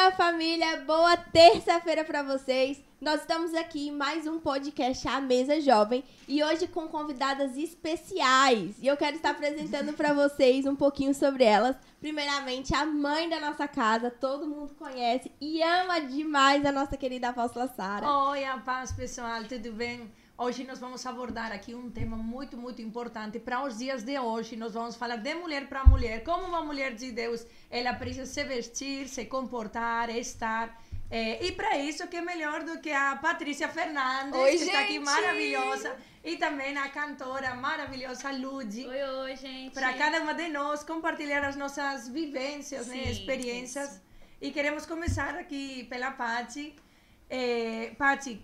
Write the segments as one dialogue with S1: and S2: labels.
S1: minha família, boa terça-feira pra vocês. Nós estamos aqui em mais um podcast A Mesa Jovem e hoje com convidadas especiais. E eu quero estar apresentando pra vocês um pouquinho sobre elas. Primeiramente, a mãe da nossa casa, todo mundo conhece e ama demais a nossa querida apóstola Sara.
S2: Oi, a paz, pessoal, tudo bem? Hoje nós vamos abordar aqui um tema muito importante para os dias de hoje. Nós vamos falar de mulher para mulher, como uma mulher de Deus, ela precisa se vestir, se comportar, estar. E para isso, que é melhor do que a Patrícia Fernandes,
S3: Oi,
S2: que
S3: gente!
S2: está aqui maravilhosa, e também a cantora maravilhosa Ludi.
S3: Oi, gente!
S2: Para cada uma de nós compartilhar as nossas vivências,
S3: Sim,
S2: né, experiências.
S3: isso.
S2: E queremos começar aqui pela Paty. Paty,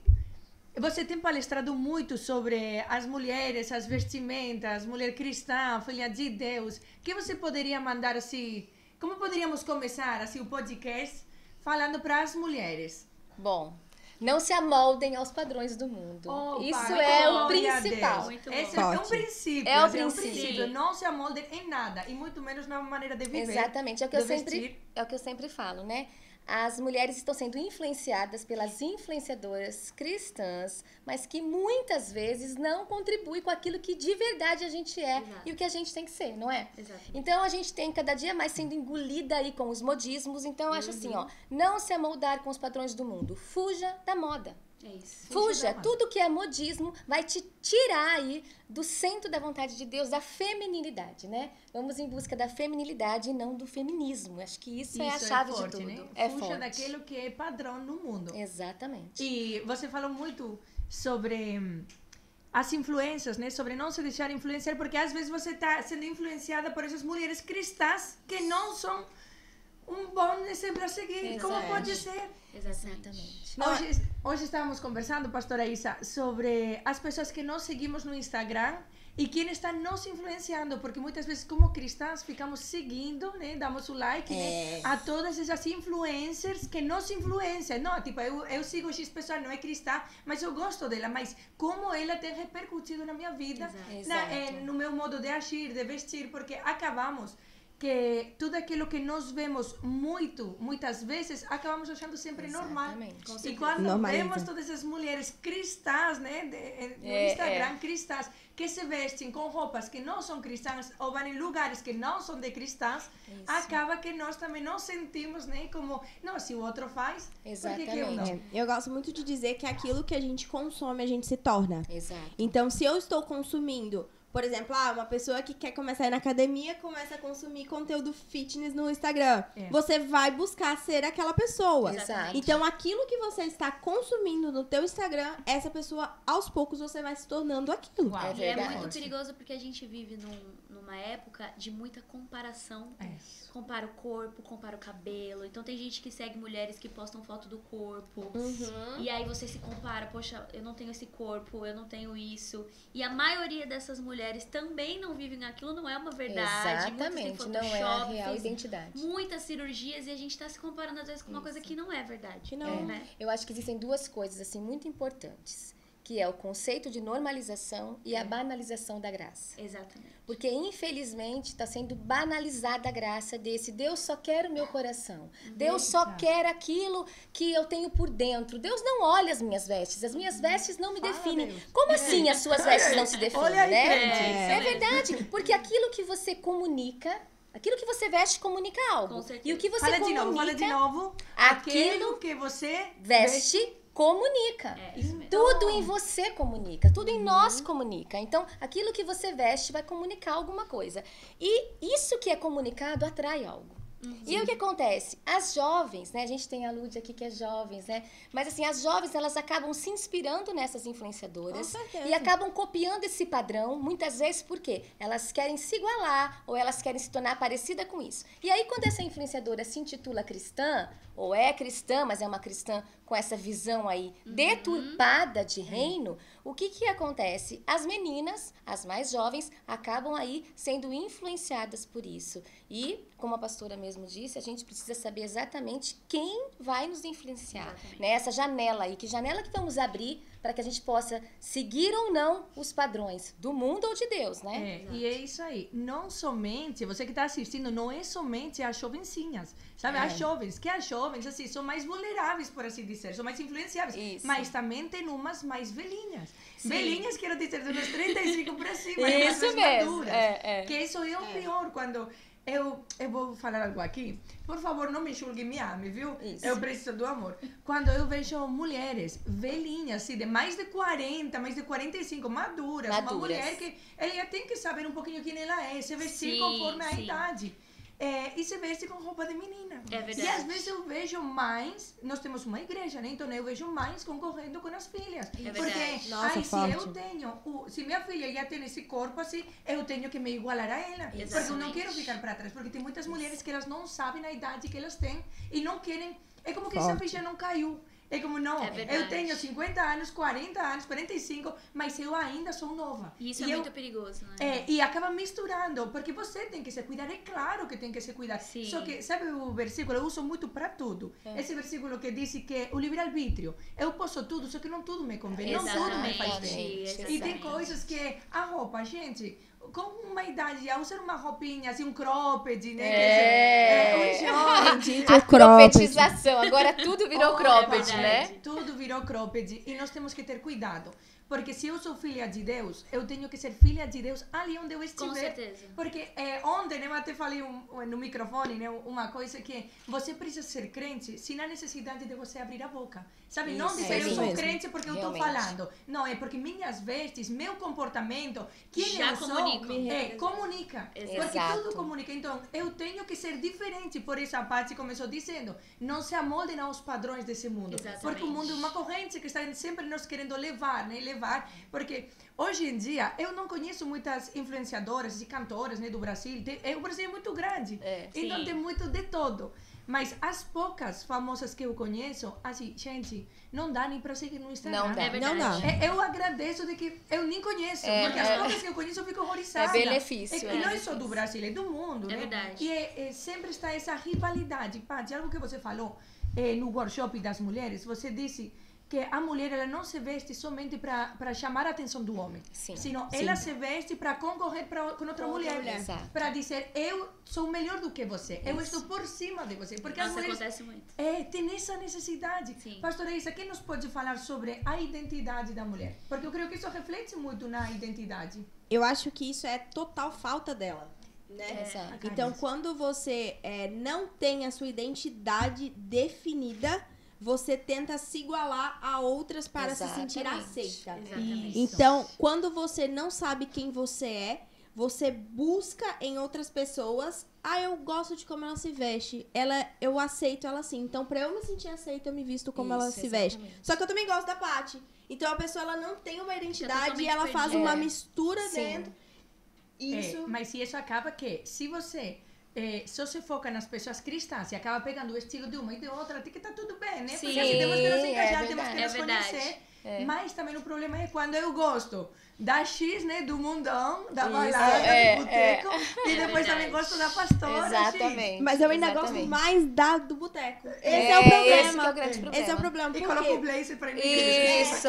S2: você tem palestrado muito sobre as mulheres, as vestimentas, mulher cristã, filha de Deus. Que você poderia mandar assim? Como poderíamos começar assim o podcast falando para as mulheres?
S3: Bom, não se amoldem aos padrões do mundo.
S2: Opa,
S3: Isso é o
S2: glória a
S3: principal.
S2: Deus.
S3: Muito
S2: Esse
S3: bom.
S2: é um princípio.
S3: É o
S2: esse
S3: princípio.
S2: Não se amoldem em nada, e muito menos na maneira de viver.
S3: Exatamente,
S2: de vestir.
S3: é o que eu sempre falo, né? As mulheres estão sendo influenciadas pelas influenciadoras cristãs, mas que muitas vezes não contribuem com aquilo que de verdade a gente é.
S4: Exato.
S3: E o que a gente tem que ser, não é?
S4: Exatamente.
S3: Então a gente tem cada dia mais sendo engolida aí com os modismos. Então eu acho assim, ó, não se amoldar com os padrões do mundo. Fuja da moda.
S4: É isso.
S3: Fuja,
S2: da moda.
S3: tudo que é modismo vai te tirar aí do centro da vontade de Deus, da feminilidade, né? Vamos em busca da feminilidade e não do feminismo. Acho que isso é a chave
S2: forte,
S3: de tudo.
S2: né?
S3: É
S2: Fuja
S3: forte.
S2: daquilo que é padrão no mundo.
S3: Exatamente.
S2: E você falou muito sobre as influências, né? Sobre não se deixar influenciar, porque às vezes você está sendo influenciada por essas mulheres cristãs que não são um bom exemplo a seguir. Como
S3: Exato.
S2: pode ser?
S4: Exatamente.
S2: Hoje estávamos conversando, pastora Isa, sobre as pessoas que nós seguimos no Instagram e quem está nos influenciando, porque muitas vezes como cristãs ficamos seguindo, né, damos o like, né, a todas essas influencers que nos influenciam. Não, tipo, eu sigo X pessoa, não é cristã, mas eu gosto dela, mas como ela tem repercutido na minha vida,
S3: Exato.
S2: no meu modo de agir, de vestir, porque acabamos que tudo aquilo que nós vemos muitas vezes, acabamos achando sempre normal.
S3: Exatamente.
S2: E quando
S1: Normaliza.
S2: vemos todas essas mulheres cristãs, né, no Instagram, cristãs, que se vestem com roupas que não são cristãs ou vão em lugares que não são de cristãs, acaba que nós também nos sentimos, né, como, não, se o outro faz, por que eu não?
S3: Exatamente.
S1: Eu gosto muito de dizer que aquilo que a gente consome, a gente se torna.
S3: Exato.
S1: Então, se eu estou consumindo, por exemplo, uma pessoa que quer começar a ir na academia, começa a consumir conteúdo fitness no Instagram. Você vai buscar ser aquela pessoa.
S3: Exato.
S1: Então, aquilo que você está consumindo no teu Instagram, essa pessoa, aos poucos, você vai se tornando aquilo.
S2: Uau,
S3: É
S4: E é
S3: verdade.
S4: muito perigoso porque a gente vive numa época de muita comparação. Compara o corpo, compara o cabelo. Então tem gente que segue mulheres que postam foto do corpo. E aí você se compara, poxa, eu não tenho esse corpo, eu não tenho isso. E a maioria dessas mulheres também não vivem aquilo, não é uma verdade.
S3: Exatamente.
S4: Muitas têm
S3: Não é a
S4: Photoshop,
S3: real
S4: fez
S3: identidade.
S4: muitas cirurgias e a gente tá se comparando às vezes com uma coisa que não é verdade.
S1: Que não.
S4: Né?
S3: Eu acho que existem duas coisas assim muito importantes, que é o conceito de normalização e a banalização da graça.
S4: Exatamente.
S3: Porque, infelizmente, está sendo banalizada a graça desse Deus só quer o meu coração. Deus só quer aquilo que eu tenho por dentro. Deus não olha as minhas vestes não me definem.
S2: Deus.
S3: Como assim as suas vestes não se definem,
S2: Olha aí,
S3: né?
S2: crente.
S3: É verdade, porque aquilo que você comunica, aquilo que você veste comunica algo.
S4: Com certeza.
S3: E o que você
S2: Fala
S3: comunica,
S2: de novo.
S3: aquilo
S2: Aquilo que você
S3: veste comunica.
S4: É, isso mesmo.
S3: Tudo em você comunica, tudo em nós comunica. Então, aquilo que você veste vai comunicar alguma coisa. E isso que é comunicado atrai algo. E aí, o que acontece? As jovens, né? A gente tem a Lúdia aqui que é jovens, né? Mas assim, as jovens, elas acabam se inspirando nessas influenciadoras
S1: Com certeza.
S3: e acabam copiando esse padrão, muitas vezes por quê? Elas querem se igualar ou elas querem se tornar parecida com isso. E aí, quando essa influenciadora se intitula cristã, ou é cristã, mas é uma cristã com essa visão aí deturpada de reino, o que que acontece? As meninas, as mais jovens, acabam aí sendo influenciadas por isso. E, como a pastora mesmo mesmo disse, a gente precisa saber exatamente quem vai nos influenciar.
S4: Exatamente.
S3: Né? Essa janela aí, que janela que vamos abrir para que a gente possa seguir ou não os padrões do mundo ou de Deus, né?
S2: E é isso aí. Não somente, você que está assistindo, não é somente as jovencinhas, sabe? As jovens, que as jovens, assim, são mais vulneráveis, por assim dizer, são mais influenciáveis.
S3: Isso.
S2: Mas também tem umas mais velhinhas.
S4: Sim.
S2: Velhinhas, quero dizer, de uns 35 para cima.
S3: Isso
S2: umas
S3: mesmo,
S2: maduras. Que isso é o pior, quando... Eu vou falar algo aqui. Por favor, não me julgue, me ame, viu?
S3: Isso.
S2: Eu preciso do amor. Quando eu vejo mulheres velhinhas, assim, de mais de 40, mais de 45, maduras. Uma mulher que ela tem que saber um pouquinho quem ela é, se vestir
S4: Sim,
S2: conforme a
S4: sim.
S2: idade. E se veste com roupa de menina.
S4: É verdade.
S2: E às vezes eu vejo mães, nós temos uma igreja, né? Então eu vejo mães concorrendo com as filhas.
S4: É
S2: Porque,
S4: verdade.
S1: Nossa,
S2: se
S1: forte.
S2: eu tenho, se minha filha já tem esse corpo assim, eu tenho que me igualar a ela. Porque eu não
S4: Exatamente.
S2: quero ficar para trás. Porque tem muitas mulheres que elas não sabem a idade que elas têm e não querem. É como que essa
S1: Forte.
S2: ficha não caiu. É como, não,
S4: É verdade.
S2: eu tenho 50 anos, 40 anos, 45, mas eu ainda sou nova.
S4: E isso é muito perigoso, né?
S2: E acaba misturando, porque você tem que se cuidar, é claro que tem que se cuidar.
S4: Sim.
S2: Só que, sabe o versículo, eu uso muito para tudo. Esse versículo que diz que o livre-arbítrio, eu posso tudo, só que não tudo me convém, não tudo me faz bem.
S3: Exatamente.
S2: E tem coisas que, a roupa, gente, com uma idade, ao usar uma roupinha, assim, um cropped, né? Os jovens,
S1: Bendito
S3: A
S1: o cropped.
S3: cropetização, agora tudo virou
S2: Oh,
S3: cropped,
S4: é
S3: né?
S4: verdade.
S2: Tudo virou cropped e nós temos que ter cuidado. Porque se eu sou filha de Deus, eu tenho que ser filha de Deus ali onde eu estiver.
S4: Com certeza.
S2: Porque ontem, né, eu até falei no microfone, né, uma coisa que você precisa ser crente sem a necessidade de você abrir a boca. Sabe? Não
S3: Isso,
S2: dizer eu
S1: isso
S2: sou
S1: mesmo.
S2: crente porque eu estou
S3: Realmente.
S2: falando. Não, é porque minhas vestes, meu comportamento, quem
S4: Já
S2: eu sou,
S4: comunicam.
S2: comunica. Porque
S3: Exato.
S2: tudo comunica. Então, eu tenho que ser diferente. Por isso a Paty começou dizendo, não se amoldem aos padrões desse mundo.
S4: Exatamente.
S2: Porque o mundo é uma corrente que está sempre nos querendo levar, né? Levar, porque hoje em dia eu não conheço muitas influenciadoras e cantoras, né, do Brasil. O Brasil é muito grande, então
S4: Sim.
S2: tem muito de todo. Mas as poucas famosas que eu conheço, assim, gente, não dá nem para seguir no Instagram.
S3: Não dá.
S4: É verdade.
S1: Não dá.
S2: Eu agradeço de que eu nem conheço, porque as poucas que eu conheço eu fico horrorizada.
S3: É benefício,
S2: E não é
S3: é
S2: só do Brasil, é do mundo,
S4: É
S2: né?
S4: verdade.
S2: E sempre está essa rivalidade. Paty, algo que você falou no workshop das mulheres, você disse que a mulher ela não se veste somente para chamar a atenção do homem,
S3: Sim.
S2: senão ela se veste para concorrer com outra mulher,
S3: Exato.
S2: para dizer eu sou melhor do que você, eu estou por cima de você, porque as
S4: Nossa,
S2: mulheres
S4: acontece muito.
S2: tem essa necessidade.
S4: Sim.
S2: Pastora Isa, quem nos pode falar sobre a identidade da mulher? Porque eu creio que isso reflete muito na identidade.
S1: Eu acho que isso é total falta dela. Né?
S3: Exato.
S1: Então, quando você não tem a sua identidade definida, você tenta se igualar a outras para se sentir
S3: Exatamente.
S1: aceita.
S4: Exatamente.
S1: Então, quando você não sabe quem você é, você busca em outras pessoas. Eu gosto de como ela se veste. Eu aceito ela assim. Então, pra eu me sentir aceita, eu me visto como ela
S3: Isso,
S1: se veste.
S3: exatamente.
S1: Só que eu também gosto da Paty. Então, a pessoa ela não tem uma identidade e
S4: totalmente
S1: ela faz
S4: perdida.
S1: uma mistura
S3: Sim.
S1: dentro. Isso.
S2: Mas se isso acaba que, se você só se foca nas pessoas cristãs e acaba pegando o estilo de uma e de outra, tem que estar tudo bem, né?
S4: Sim.
S2: Porque assim, temos que nos encaixar,
S3: É
S2: temos que
S3: verdade.
S2: nos
S4: É verdade.
S2: conhecer. Mas também o problema é quando eu gosto da X, né, do mundão, da balada, do boteco, e depois
S4: verdade.
S2: também gosto da pastora
S3: Exatamente.
S1: Mas eu ainda gosto
S3: exatamente.
S1: mais do boteco. Esse é o problema.
S3: Esse que é o grande problema.
S1: Esse é o problema.
S2: X. E
S1: Por
S2: coloco o
S1: quê?
S2: blazer pra mim.
S3: Isso.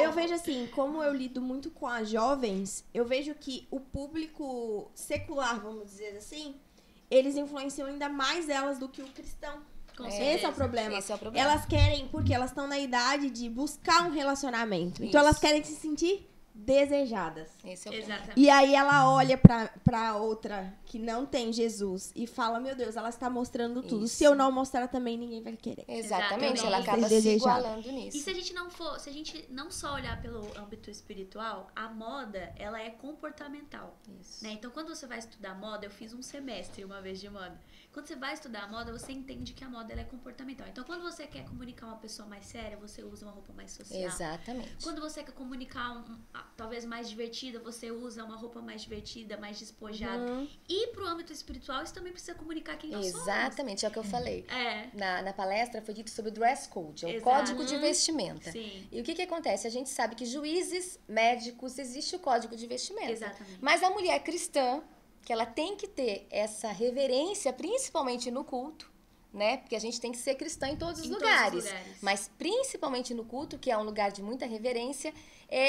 S1: Eu vejo assim, como eu lido muito com as jovens, eu vejo que o público secular, vamos dizer assim, eles influenciam ainda mais elas do que o cristão.
S4: Com
S1: Esse
S4: certeza.
S1: é o problema.
S3: Esse é o problema.
S1: Elas querem, porque elas estão na idade de buscar um relacionamento. Então
S3: Isso.
S1: elas querem se sentir desejadas.
S3: Esse é o problema.
S4: Exatamente.
S1: E aí ela olha pra outra que não tem Jesus e fala, meu Deus, ela está mostrando tudo.
S3: Isso.
S1: Se eu não mostrar também, ninguém vai querer.
S3: Exatamente,
S4: Exatamente.
S3: ela acaba se
S1: Desejado.
S3: igualando nisso.
S4: E se a gente não só olhar pelo âmbito espiritual, a moda, ela é comportamental.
S3: Isso.
S4: Né? Então, quando você vai estudar moda, eu fiz um semestre uma vez de moda. Quando você vai estudar moda, você entende que a moda ela é comportamental. Então, quando você quer comunicar uma pessoa mais séria, você usa uma roupa mais social.
S3: Exatamente.
S4: Quando você quer comunicar talvez mais divertida, você usa uma roupa mais divertida, mais despojada. E pro âmbito espiritual, isso também precisa comunicar quem nós somos.
S3: Exatamente, é o que eu falei. Na palestra foi dito sobre o dress code, é o
S4: Exato.
S3: código de vestimenta.
S4: Sim.
S3: E o que acontece? A gente sabe que juízes, médicos, existe o código de vestimenta.
S4: Exatamente.
S3: Mas a mulher cristã, que ela tem que ter essa reverência, principalmente no culto, né? Porque a gente tem que ser cristã em todos os lugares. Mas principalmente no culto, que é um lugar de muita reverência,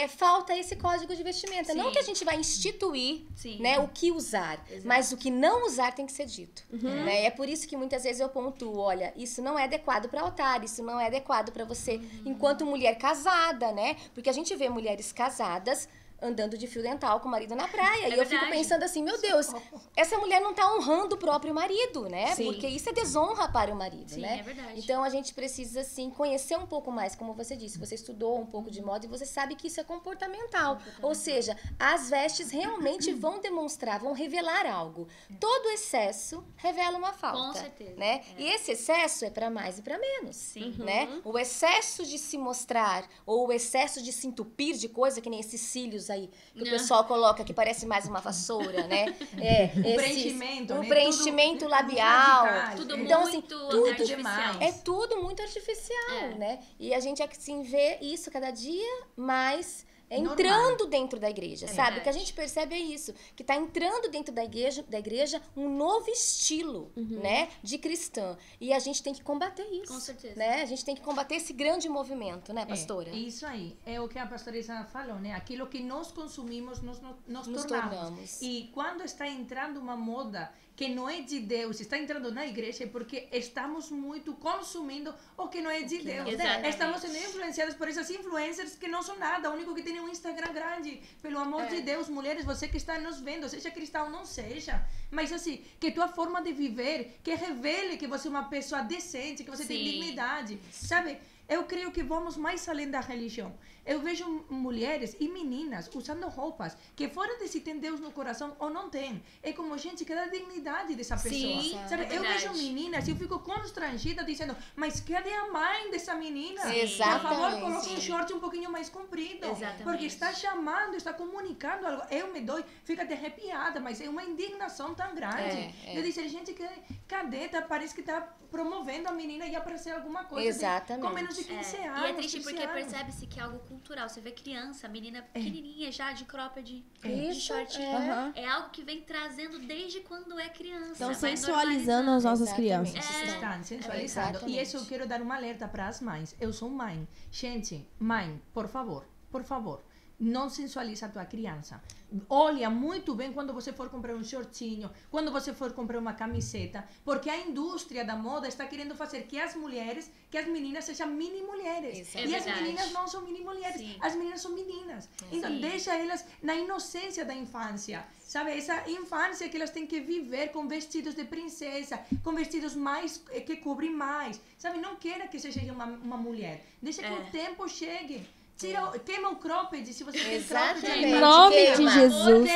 S3: falta esse código de vestimenta. Sim. Não que a gente vai instituir, né, o que usar, mas o que não usar tem que ser dito. Né? É por isso que muitas vezes eu pontuo, olha, isso não é adequado para altar, isso não é adequado para você enquanto mulher casada, né? Porque a gente vê mulheres casadas andando de fio dental com o marido na praia. E eu fico pensando assim, meu Deus, essa mulher não tá honrando o próprio marido, né? Sim. Porque isso é desonra para o marido, né? É verdade. Então, a gente precisa, assim, conhecer um pouco mais, como você disse. Você estudou um pouco de moda e você sabe que isso é comportamental. Ou seja, as vestes realmente vão demonstrar, vão revelar algo. Todo excesso revela uma falta. Com certeza. Né? E esse excesso é para mais e para menos. Sim. Né? O excesso de se mostrar ou o excesso de se entupir de coisa, que nem esses cílios aí, que o pessoal coloca, que parece mais uma vassoura, né?
S2: O
S3: preenchimento labial.
S4: Tudo
S3: então,
S4: muito
S3: assim,
S4: artificial.
S3: É tudo muito artificial, né? E a gente, assim, vê isso cada dia mais entrando dentro da igreja, sabe? O que a gente percebe é isso, que tá entrando dentro da igreja um novo estilo, né, de cristã. E a gente tem que combater isso.
S4: Com certeza.
S3: Né? A gente tem que combater esse grande movimento, né, pastora?
S2: Isso aí. É o que a pastora Isa falou, né? Aquilo que nós consumimos, nós tornamos. E quando está entrando uma moda que não é de Deus, está entrando na igreja, é porque estamos muito consumindo o que não é de Deus.
S4: Exatamente.
S2: Estamos sendo influenciados por essas influencers que não são nada, o único que tem é um Instagram grande. Pelo amor de Deus, mulheres, você que está nos vendo, seja cristão ou não seja, mas assim, que tua forma de viver, que revele que você é uma pessoa decente, que você tem dignidade, sabe? Eu creio que vamos mais além da religião. Eu vejo mulheres e meninas usando roupas que fora de se tem Deus no coração ou não tem. É como gente que dá dignidade dessa pessoa.
S4: Sim,
S2: sabe? Eu vejo meninas e eu fico constrangida dizendo, mas cadê a mãe dessa menina?
S3: Exatamente.
S2: Por favor, coloque um short um pouquinho mais comprido.
S4: Exatamente.
S2: Porque está chamando, está comunicando algo. Eu me dou, fica até arrepiada, mas é uma indignação tão grande. De dizer, gente, cadê? Parece que está promovendo a menina e aparecer alguma coisa.
S3: Exatamente.
S2: Com menos de 15 anos.
S4: E é triste porque percebe-se que é algo cultural. Você vê criança, menina pequenininha já, de cropped, de shortinho. É algo que vem trazendo desde quando é criança.
S1: Estão sensualizando as nossas crianças.
S2: Estão sensualizando. E isso eu quero dar um alerta para as mães. Eu sou mãe. Gente, mãe, por favor, não sensualiza a tua criança. Olha muito bem quando você for comprar um shortinho, quando você for comprar uma camiseta, porque a indústria da moda está querendo fazer que as mulheres, que as meninas sejam mini mulheres. E as meninas não são mini mulheres, as meninas são meninas. Então deixa elas na inocência da infância, sabe? Essa infância que elas têm que viver com vestidos de princesa, com vestidos mais que cobrem mais, sabe? Não queira que seja uma mulher. Deixa que o tempo chegue. Queima o cropped, se você tem cropped.
S1: Em nome de Jesus.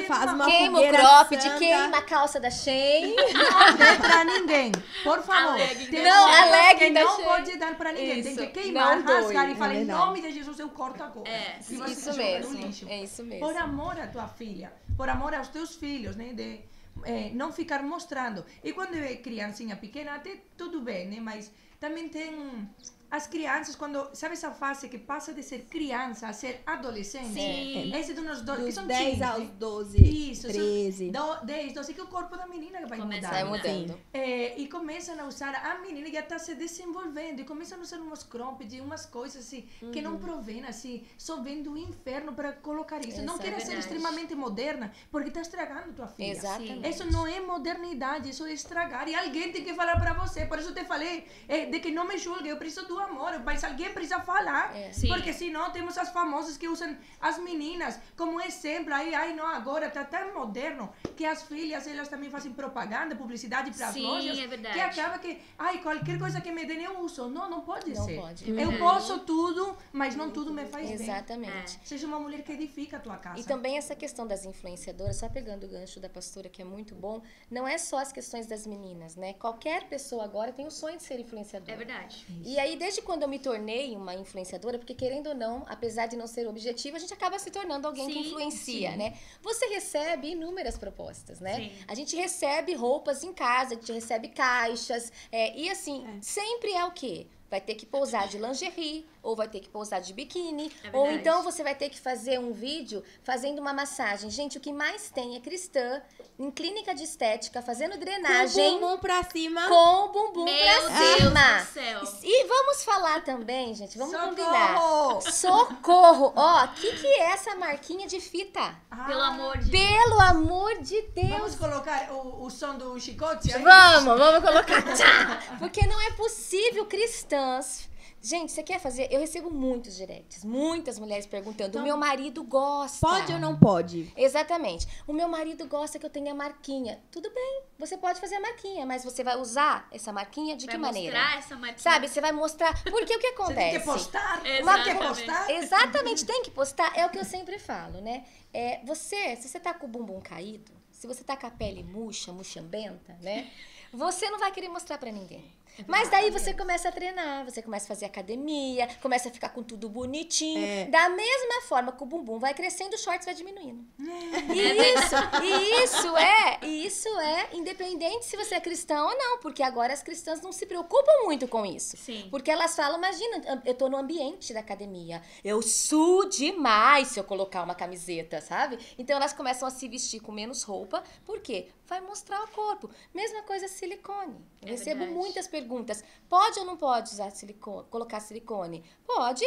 S2: Faz uma
S3: queima o cropped, queima a calça da Shein.
S2: Não dê pra ninguém. Por favor.
S3: Alegue da
S2: não
S3: Shein.
S2: pode dar pra ninguém. Tem que queimar, rasgar e falar, em nome de Jesus, eu corto agora.
S3: Isso mesmo. É isso mesmo.
S2: Por amor à tua filha, por amor aos teus filhos, né? Não ficar mostrando. E quando é criancinha pequena, até tudo bem, né? Mas também tem... As crianças, quando... Sabe essa fase que passa de ser criança a ser adolescente?
S4: Sim.
S2: Esse de uns dois, que são
S1: 10 aos 12,
S2: isso,
S1: 13.
S2: 10, 12, que o corpo da menina vai mudar.
S3: Vai mudando.
S2: E começam a usar... A menina já está se desenvolvendo e começam a usar umas cropped, umas coisas assim, que não provém, assim, só vem do inferno para colocar isso. Não queira ser extremamente moderna, porque está estragando tua filha.
S3: Exatamente.
S2: Isso não é modernidade, isso é estragar. E alguém tem que falar para você. Por isso eu te falei de que não me julgue, eu preciso do amor, mas alguém precisa falar, porque senão temos as famosas que usam as meninas como exemplo, ai não, agora tá tão moderno que as filhas, elas também fazem propaganda, publicidade para as lojas, que acaba que, qualquer coisa que me dêem eu uso, não pode ser.
S3: Pode.
S2: Eu posso tudo, mas não tudo me faz bem.
S3: Exatamente.
S2: Seja uma mulher que edifica a tua casa.
S3: E também essa questão das influenciadoras, só pegando o gancho da pastora, que é muito bom, não é só as questões das meninas, né? Qualquer pessoa agora tem o sonho de ser influenciadora.
S4: É verdade.
S3: E aí, desde quando eu me tornei uma influenciadora, porque querendo ou não, apesar de não ser objetivo, a gente acaba se tornando alguém que influencia, né? Você recebe inúmeras propostas, né? A gente recebe roupas em casa, a gente recebe caixas, e assim, sempre é o quê? Vai ter que pousar de lingerie, ou vai ter que pousar de biquíni,
S4: É
S3: ou
S4: verdade.
S3: então você vai ter que fazer um vídeo fazendo uma massagem. Gente, o que mais tem é cristã em clínica de estética, fazendo
S1: Com o
S3: drenagem
S1: bumbum pra cima.
S3: com o bumbum
S4: Meu
S3: pra
S4: Deus
S3: cima.
S4: do céu.
S3: E vamos falar também, gente, vamos
S1: Socorro!
S3: combinar. Socorro! Ó, o que é essa marquinha de fita?
S4: Pelo amor de
S3: Pelo amor de Deus!
S2: Vamos colocar o som do chicote aí?
S3: Vamos colocar. Tchá! Porque não é possível cristãs. Gente, você quer fazer? Eu recebo muitos directs, muitas mulheres perguntando.
S1: Então,
S3: o meu marido gosta.
S1: Pode ou não pode?
S3: Exatamente. O meu marido gosta que eu tenha marquinha. Tudo bem, você pode fazer a marquinha, mas você vai usar essa marquinha de
S4: vai
S3: que maneira?
S4: mostrar essa marquinha.
S3: Sabe, você vai mostrar. Porque o que
S2: Você
S3: acontece?
S2: tem que postar?
S4: Exatamente.
S2: Tem que postar?
S3: Exatamente, tem que postar. É o que eu sempre falo, né? Se você tá com o bumbum caído, se você tá com a pele murcha, murchambenta, né? Você não vai querer mostrar pra ninguém. Mas daí você começa a treinar, você começa a fazer academia, começa a ficar com tudo bonitinho.
S1: É.
S3: Da mesma forma que o bumbum vai crescendo, o shorts vai diminuindo. E isso é independente se você é cristão ou não, porque agora as cristãs não se preocupam muito com isso.
S4: Sim.
S3: Porque elas falam, imagina, eu tô no ambiente da academia, eu suo demais se eu colocar uma camiseta, sabe? Então elas começam a se vestir com menos roupa, por quê? Vai mostrar o corpo. Mesma coisa silicone. Eu recebo
S4: verdade.
S3: muitas perguntas. Pode ou não pode usar silicone, colocar silicone? Pode,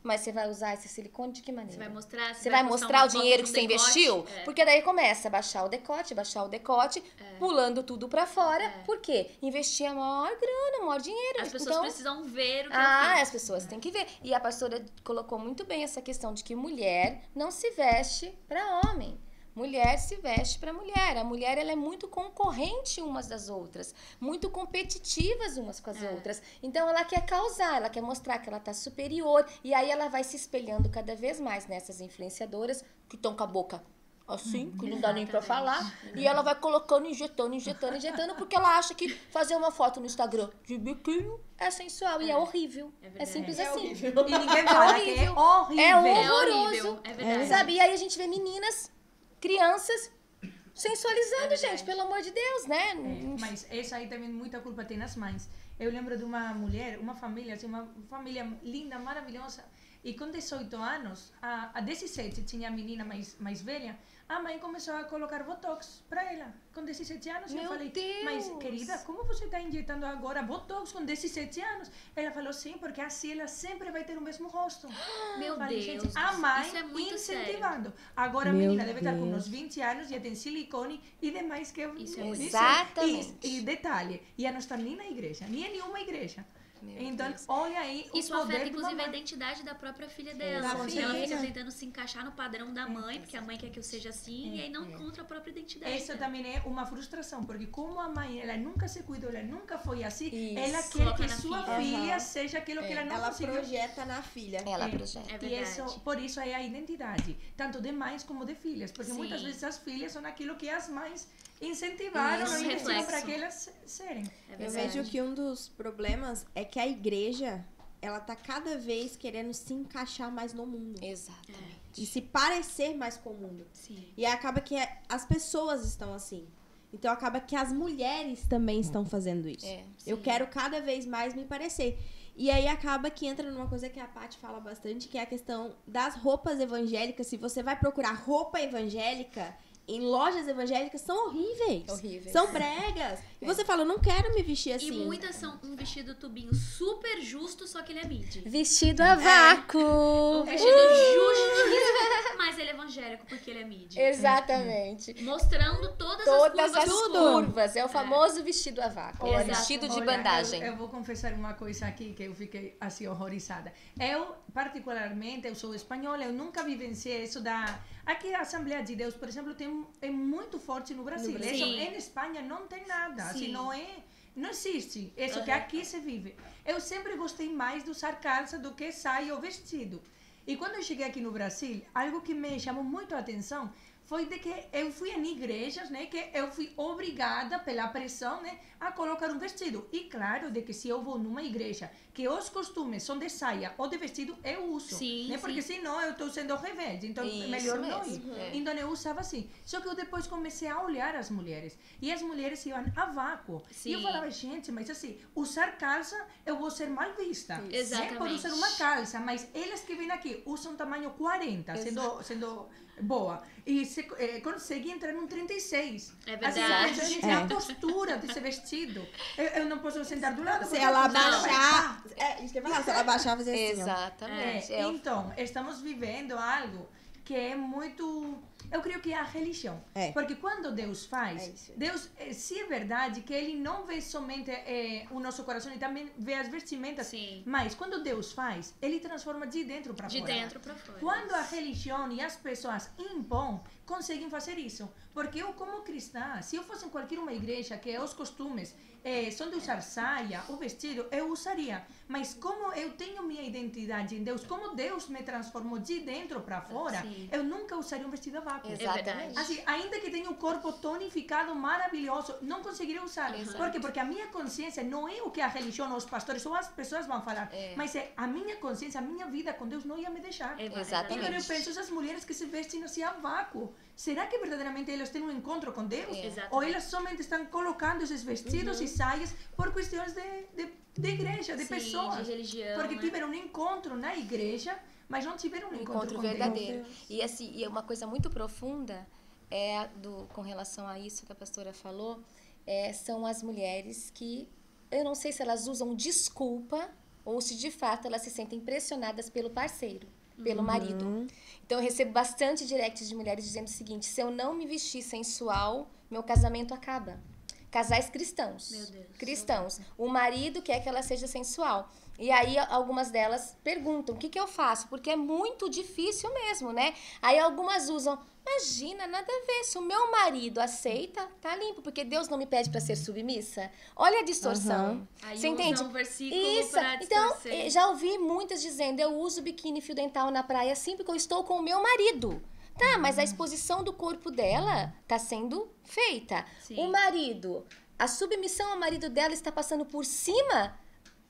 S3: mas você vai usar esse silicone de que maneira?
S4: Você vai mostrar,
S3: Você vai
S4: postar
S3: mostrar
S4: uma
S3: o
S4: foto
S3: dinheiro
S4: de
S3: que
S4: um
S3: você
S4: decote?
S3: investiu?
S4: É.
S3: Porque daí começa a baixar o decote, pulando tudo pra fora.
S4: É.
S3: Por quê? Investir a maior grana, o maior dinheiro.
S4: As pessoas
S3: Então,
S4: precisam ver o que eu
S3: ah,
S4: fiz.
S3: as pessoas têm que ver. E a pastora colocou muito bem essa questão de que mulher não se veste pra homem. Mulher se veste para mulher. A mulher ela é muito concorrente umas das outras, muito competitivas umas com as outras. Então ela quer causar, ela quer mostrar que ela tá superior e aí ela vai se espelhando cada vez mais nessas influenciadoras que estão com a boca assim, que não dá nem pra falar. E ela vai colocando, injetando, porque ela acha que fazer uma foto no Instagram de biquíni é sensual e é horrível. É
S4: verdade.
S3: simples
S2: É
S3: assim.
S2: horrível. E ninguém fala que é horrível.
S3: É
S4: É
S3: horroroso.
S4: horrível, é verdade.
S3: Sabe? E aí a gente vê meninas, crianças, sensualizando,
S4: É verdade.
S3: gente, pelo amor de Deus, né?
S2: Mas essa aí também muita culpa tem nas mães. Eu lembro de uma mulher, uma família, assim, uma família linda, maravilhosa. E com 18 anos, a 17 tinha a menina mais velha, a mãe começou a colocar botox para ela. Com 17 anos, eu
S3: Meu
S2: falei,
S3: Deus!
S2: mas querida, como você está injetando agora botox com 17 anos? Ela falou, sim, porque assim ela sempre vai ter o mesmo rosto.
S4: Meu
S2: Eu falei,
S4: Deus,
S2: gente, a mãe
S4: isso é muito
S2: incentivando. Agora a
S1: Meu
S2: menina deve estar com
S1: Deus.
S2: uns 20 anos, já tem silicone e demais que eu...
S4: Isso é muito
S3: Exatamente.
S2: E detalhe, já não está nem na igreja, nem em nenhuma igreja.
S3: Meu
S2: Então,
S3: Deus.
S2: olha aí o
S4: Isso
S2: poder
S4: afeta,
S2: de
S4: inclusive,
S2: uma
S4: a
S2: mãe.
S4: identidade da própria filha dela.
S1: Da
S4: Porque ela
S1: filha.
S4: fica tentando se encaixar no padrão da mãe, porque a mãe quer que eu seja assim, e aí não encontra a própria identidade.
S2: Isso
S4: dela.
S2: também é uma frustração, porque como a mãe, ela nunca se cuidou, ela nunca foi assim,
S3: Isso.
S2: ela quer
S4: Coloca
S2: que
S4: na
S2: sua
S4: filha.
S2: filha
S1: Aham.
S2: seja aquilo que ela não
S1: Ela
S2: conseguiu.
S1: projeta na filha.
S3: Ela
S2: É.
S3: projeta.
S4: É
S2: E
S4: verdade.
S2: isso, por isso é a identidade, tanto de mães como de filhas, porque
S4: Sim.
S2: muitas vezes as filhas são aquilo que as mães incentivaram
S4: Isso,
S2: e investiram
S4: reflexo.
S2: para que elas serem.
S4: É
S1: Eu
S4: verdade.
S1: vejo que um dos problemas é que a igreja, ela tá cada vez querendo se encaixar mais no mundo.
S3: Exatamente.
S1: E se parecer mais com o mundo.
S4: Sim.
S1: E aí acaba que as pessoas estão assim. Então acaba que as mulheres também estão fazendo isso. Eu
S4: sim.
S1: quero cada vez mais me parecer. E aí acaba que entra numa coisa que a Paty fala bastante, que é a questão das roupas evangélicas. Se você vai procurar roupa evangélica em lojas evangélicas, são horríveis.
S3: Horríveis.
S1: São bregas. E você fala, eu não quero me vestir assim.
S4: E muitas são um vestido tubinho super justo, só que ele é midi.
S3: Vestido a vácuo.
S4: Um vestido justíssimo, mas ele é evangélico porque ele é midi.
S3: Exatamente.
S4: Mostrando todas
S3: Todas
S4: as
S3: as
S4: curvas.
S3: curvas. É o famoso vestido a vácuo. É o
S4: Exato.
S3: vestido de
S2: Olha,
S3: bandagem.
S2: Eu vou confessar uma coisa aqui que eu fiquei assim horrorizada. Eu, particularmente, eu sou espanhola, eu nunca vivenciei isso da... Aqui a Assembleia de Deus, por exemplo, é muito forte no Brasil.
S1: No Brasil.
S2: Isso,
S4: Sim.
S2: em Espanha não tem nada. Assim,
S4: Sim.
S2: não existe isso que aqui se vive. Eu sempre gostei mais de usar calça do que saia ou vestido. E quando eu cheguei aqui no Brasil, algo que me chamou muito a atenção foi de que eu fui em igrejas, né, que eu fui obrigada pela pressão, né, a colocar um vestido. E claro, de que se eu vou numa igreja que os costumes são de saia ou de vestido, eu uso,
S4: Sim,
S2: né, porque senão eu estou sendo rebelde, então é melhor não ir. Então eu usava assim. Só que eu depois comecei a olhar as mulheres, e as mulheres iam a vácuo. E eu falava, gente, mas assim, usar calça, eu vou ser mal vista.
S4: Exatamente.
S2: Né, por usar uma calça, mas elas que vêm aqui usam tamanho 40, sendo boa, e consegue entrar num 36.
S4: É verdade.
S2: Assim, gente, a postura desse vestido. Eu não posso sentar do lado.
S1: Se ela baixar, isso que eu ia falar, se ela baixar, fazer assim,
S3: Exatamente.
S2: Então, estamos vivendo algo que é muito... Eu creio que é a religião. Porque quando Deus faz, Deus, se é verdade que Ele não vê somente o nosso coração, Ele também vê as vestimentas.
S4: Sim.
S2: Mas quando Deus faz, Ele transforma de dentro para fora.
S4: De dentro para fora.
S2: Quando a religião e as pessoas impõem, conseguem fazer isso. Porque eu, como cristã, se eu fosse em qualquer uma igreja que os costumes são de usar saia ou vestido, eu usaria. Mas como eu tenho minha identidade em Deus, como Deus me transformou de dentro para fora, eu nunca usaria um vestido a vácuo.
S3: Exatamente.
S2: Assim, ainda que tenha um corpo tonificado, maravilhoso, não conseguiria usar. Por quê? Porque a minha consciência não é o que a religião, os pastores ou as pessoas vão falar, mas é a minha consciência, a minha vida com Deus não ia me deixar.
S3: Exatamente.
S2: Então eu penso, essas mulheres que se vestem assim a vácuo, será que verdadeiramente elas têm um encontro com Deus? Ou elas somente estão colocando esses vestidos e saias por questões de igreja, de pessoas?
S4: De religião,
S2: porque tiveram um encontro na igreja, mas não tiveram um encontro com
S3: verdadeiro.
S2: Deus.
S3: E assim, e uma coisa muito profunda com relação a isso que a pastora falou, são as mulheres que, eu não sei se elas usam desculpa ou se de fato elas se sentem pressionadas pelo parceiro, pelo marido. Então eu recebo bastante directs de mulheres dizendo o seguinte: se eu não me vestir sensual, meu casamento acaba. Casais cristãos.
S4: Meu Deus.
S3: Cristãos. O marido quer que ela seja sensual. E aí algumas delas perguntam, o que eu faço? Porque é muito difícil mesmo, né? Aí algumas usam, imagina, nada a ver. Se o meu marido aceita, tá limpo. Porque Deus não me pede para ser submissa. Olha a distorção.
S4: Aí
S3: você entende?
S4: Um versículo
S3: isso.
S4: pra distorcer.
S3: Então, já ouvi muitas dizendo, eu uso biquíni fio dental na praia sim porque eu estou com o meu marido. Tá, mas a exposição do corpo dela tá sendo feita.
S4: Sim.
S3: O marido, a submissão ao marido dela está passando por cima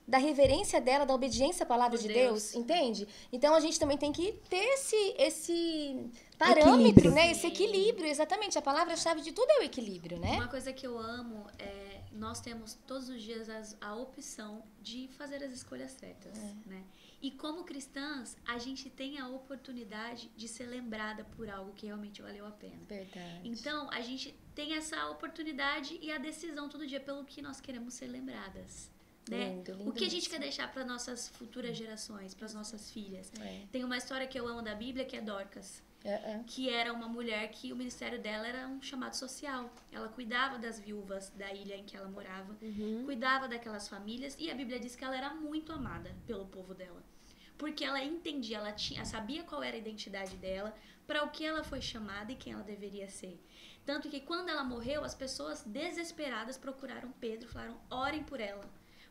S3: da reverência dela, da obediência à palavra de Deus, entende? Então a gente também tem que ter esse parâmetro,
S1: equilíbrio.
S3: né? Esse equilíbrio, exatamente. A palavra-chave de tudo é o equilíbrio, né?
S4: Uma coisa que eu amo é nós temos todos os dias a opção de fazer as escolhas certas, né? E como cristãs, a gente tem a oportunidade de ser lembrada por algo que realmente valeu a pena.
S3: Verdade.
S4: Então, a gente tem essa oportunidade e a decisão todo dia pelo que nós queremos ser lembradas. Né?
S3: Lindo, lindo
S4: o que a gente
S3: isso.
S4: quer deixar para nossas futuras gerações, para as nossas filhas. Tem uma história que eu amo da Bíblia, que é Dorcas. Que era uma mulher que o ministério dela era um chamado social. Ela cuidava das viúvas da ilha em que ela morava, cuidava daquelas famílias, e a Bíblia diz que ela era muito amada pelo povo dela. Porque ela entendia, ela sabia qual era a identidade dela, para o que ela foi chamada e quem ela deveria ser. Tanto que quando ela morreu, as pessoas desesperadas procuraram Pedro e falaram, orem por ela,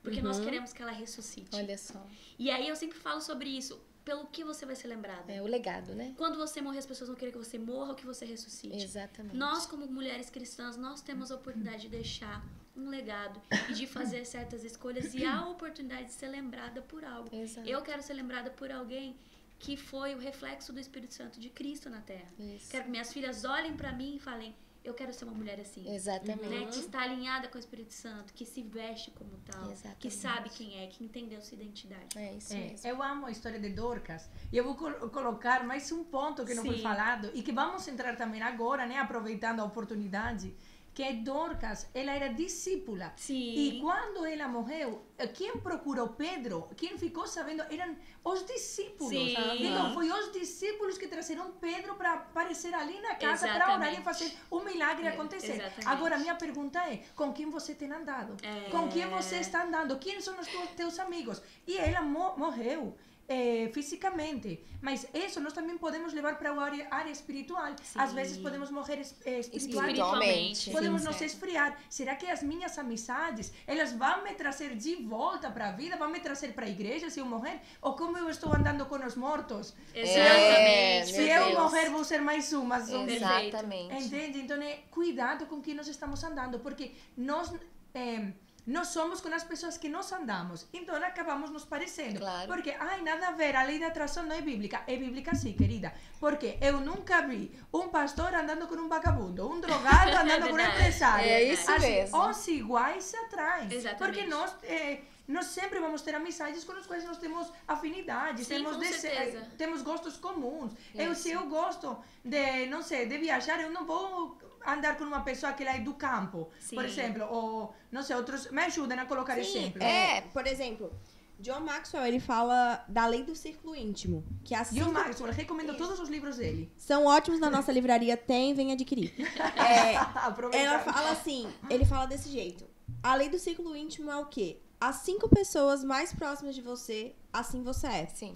S4: porque nós queremos que ela ressuscite.
S3: Olha só.
S4: E aí eu sempre falo sobre isso. Pelo que você vai ser lembrada.
S3: É o legado, né?
S4: Quando você morrer, as pessoas vão querer que você morra ou que você ressuscite.
S3: Exatamente.
S4: Nós, como mulheres cristãs, nós temos a oportunidade de deixar um legado e de fazer certas escolhas e a oportunidade de ser lembrada por algo.
S3: Exato.
S4: Eu quero ser lembrada por alguém que foi o reflexo do Espírito Santo de Cristo na Terra.
S3: Isso.
S4: Quero que minhas filhas olhem pra mim e falem, eu quero ser uma mulher assim.
S3: Exatamente.
S4: Né? Que está alinhada com o Espírito Santo, que se veste como tal,
S3: Exatamente.
S4: que sabe quem é, que entendeu sua identidade.
S3: É isso mesmo.
S2: Eu amo a história de Dorcas e eu vou colocar mais um ponto que não foi falado e que vamos entrar também agora, né, aproveitando a oportunidade, que é Dorcas, ela era discípula.
S4: Sim.
S2: E quando ela morreu, quem procurou Pedro, quem ficou sabendo, eram os discípulos.
S4: Sim.
S2: Então, foi os discípulos que trouxeram Pedro para aparecer ali na casa, para orar e fazer o milagre acontecer.
S4: Exatamente.
S2: Agora, minha pergunta é, com quem você tem andado? Com quem você está andando? Quem são os teus amigos? E ela morreu. fisicamente, mas isso nós também podemos levar para a área espiritual.
S4: Sim.
S2: Às vezes podemos morrer
S3: Espiritualmente.
S2: podemos
S3: Sim,
S2: nos esfriar. Será que as minhas amizades, elas vão me trazer de volta para a vida, vão me trazer para a igreja se eu morrer? Ou como eu estou andando com os mortos?
S4: Exatamente.
S2: Se eu morrer, vou ser mais uma.
S3: Exatamente.
S2: Entende? Então, cuidado com quem nós estamos andando, porque nós somos com as pessoas que nós andamos. Então, acabamos nos parecendo.
S3: Claro.
S2: Porque, nada a ver, a lei da atração não é bíblica. É bíblica sim, querida. Porque eu nunca vi um pastor andando com um vagabundo, um drogado andando com um empresário.
S3: É isso mesmo.
S2: Os iguais se atraem.
S4: Exatamente.
S2: Porque nós sempre vamos ter amizades com as quais nós temos afinidades,
S4: Sim, com certeza.
S2: temos gostos comuns. Se eu gosto de, não sei, de viajar, eu não vou andar com uma pessoa que ela é do campo, por exemplo, ou, não sei, outros, me ajudem a colocar exemplos.
S1: Por exemplo, John Maxwell, ele fala da lei do círculo íntimo, que as
S2: John Maxwell, recomendo todos os livros dele.
S1: são ótimos na nossa livraria, vem adquirir. Ela fala assim, ele fala desse jeito. A lei do círculo íntimo é o quê? As 5 pessoas mais próximas de você, assim você é.
S3: Sim.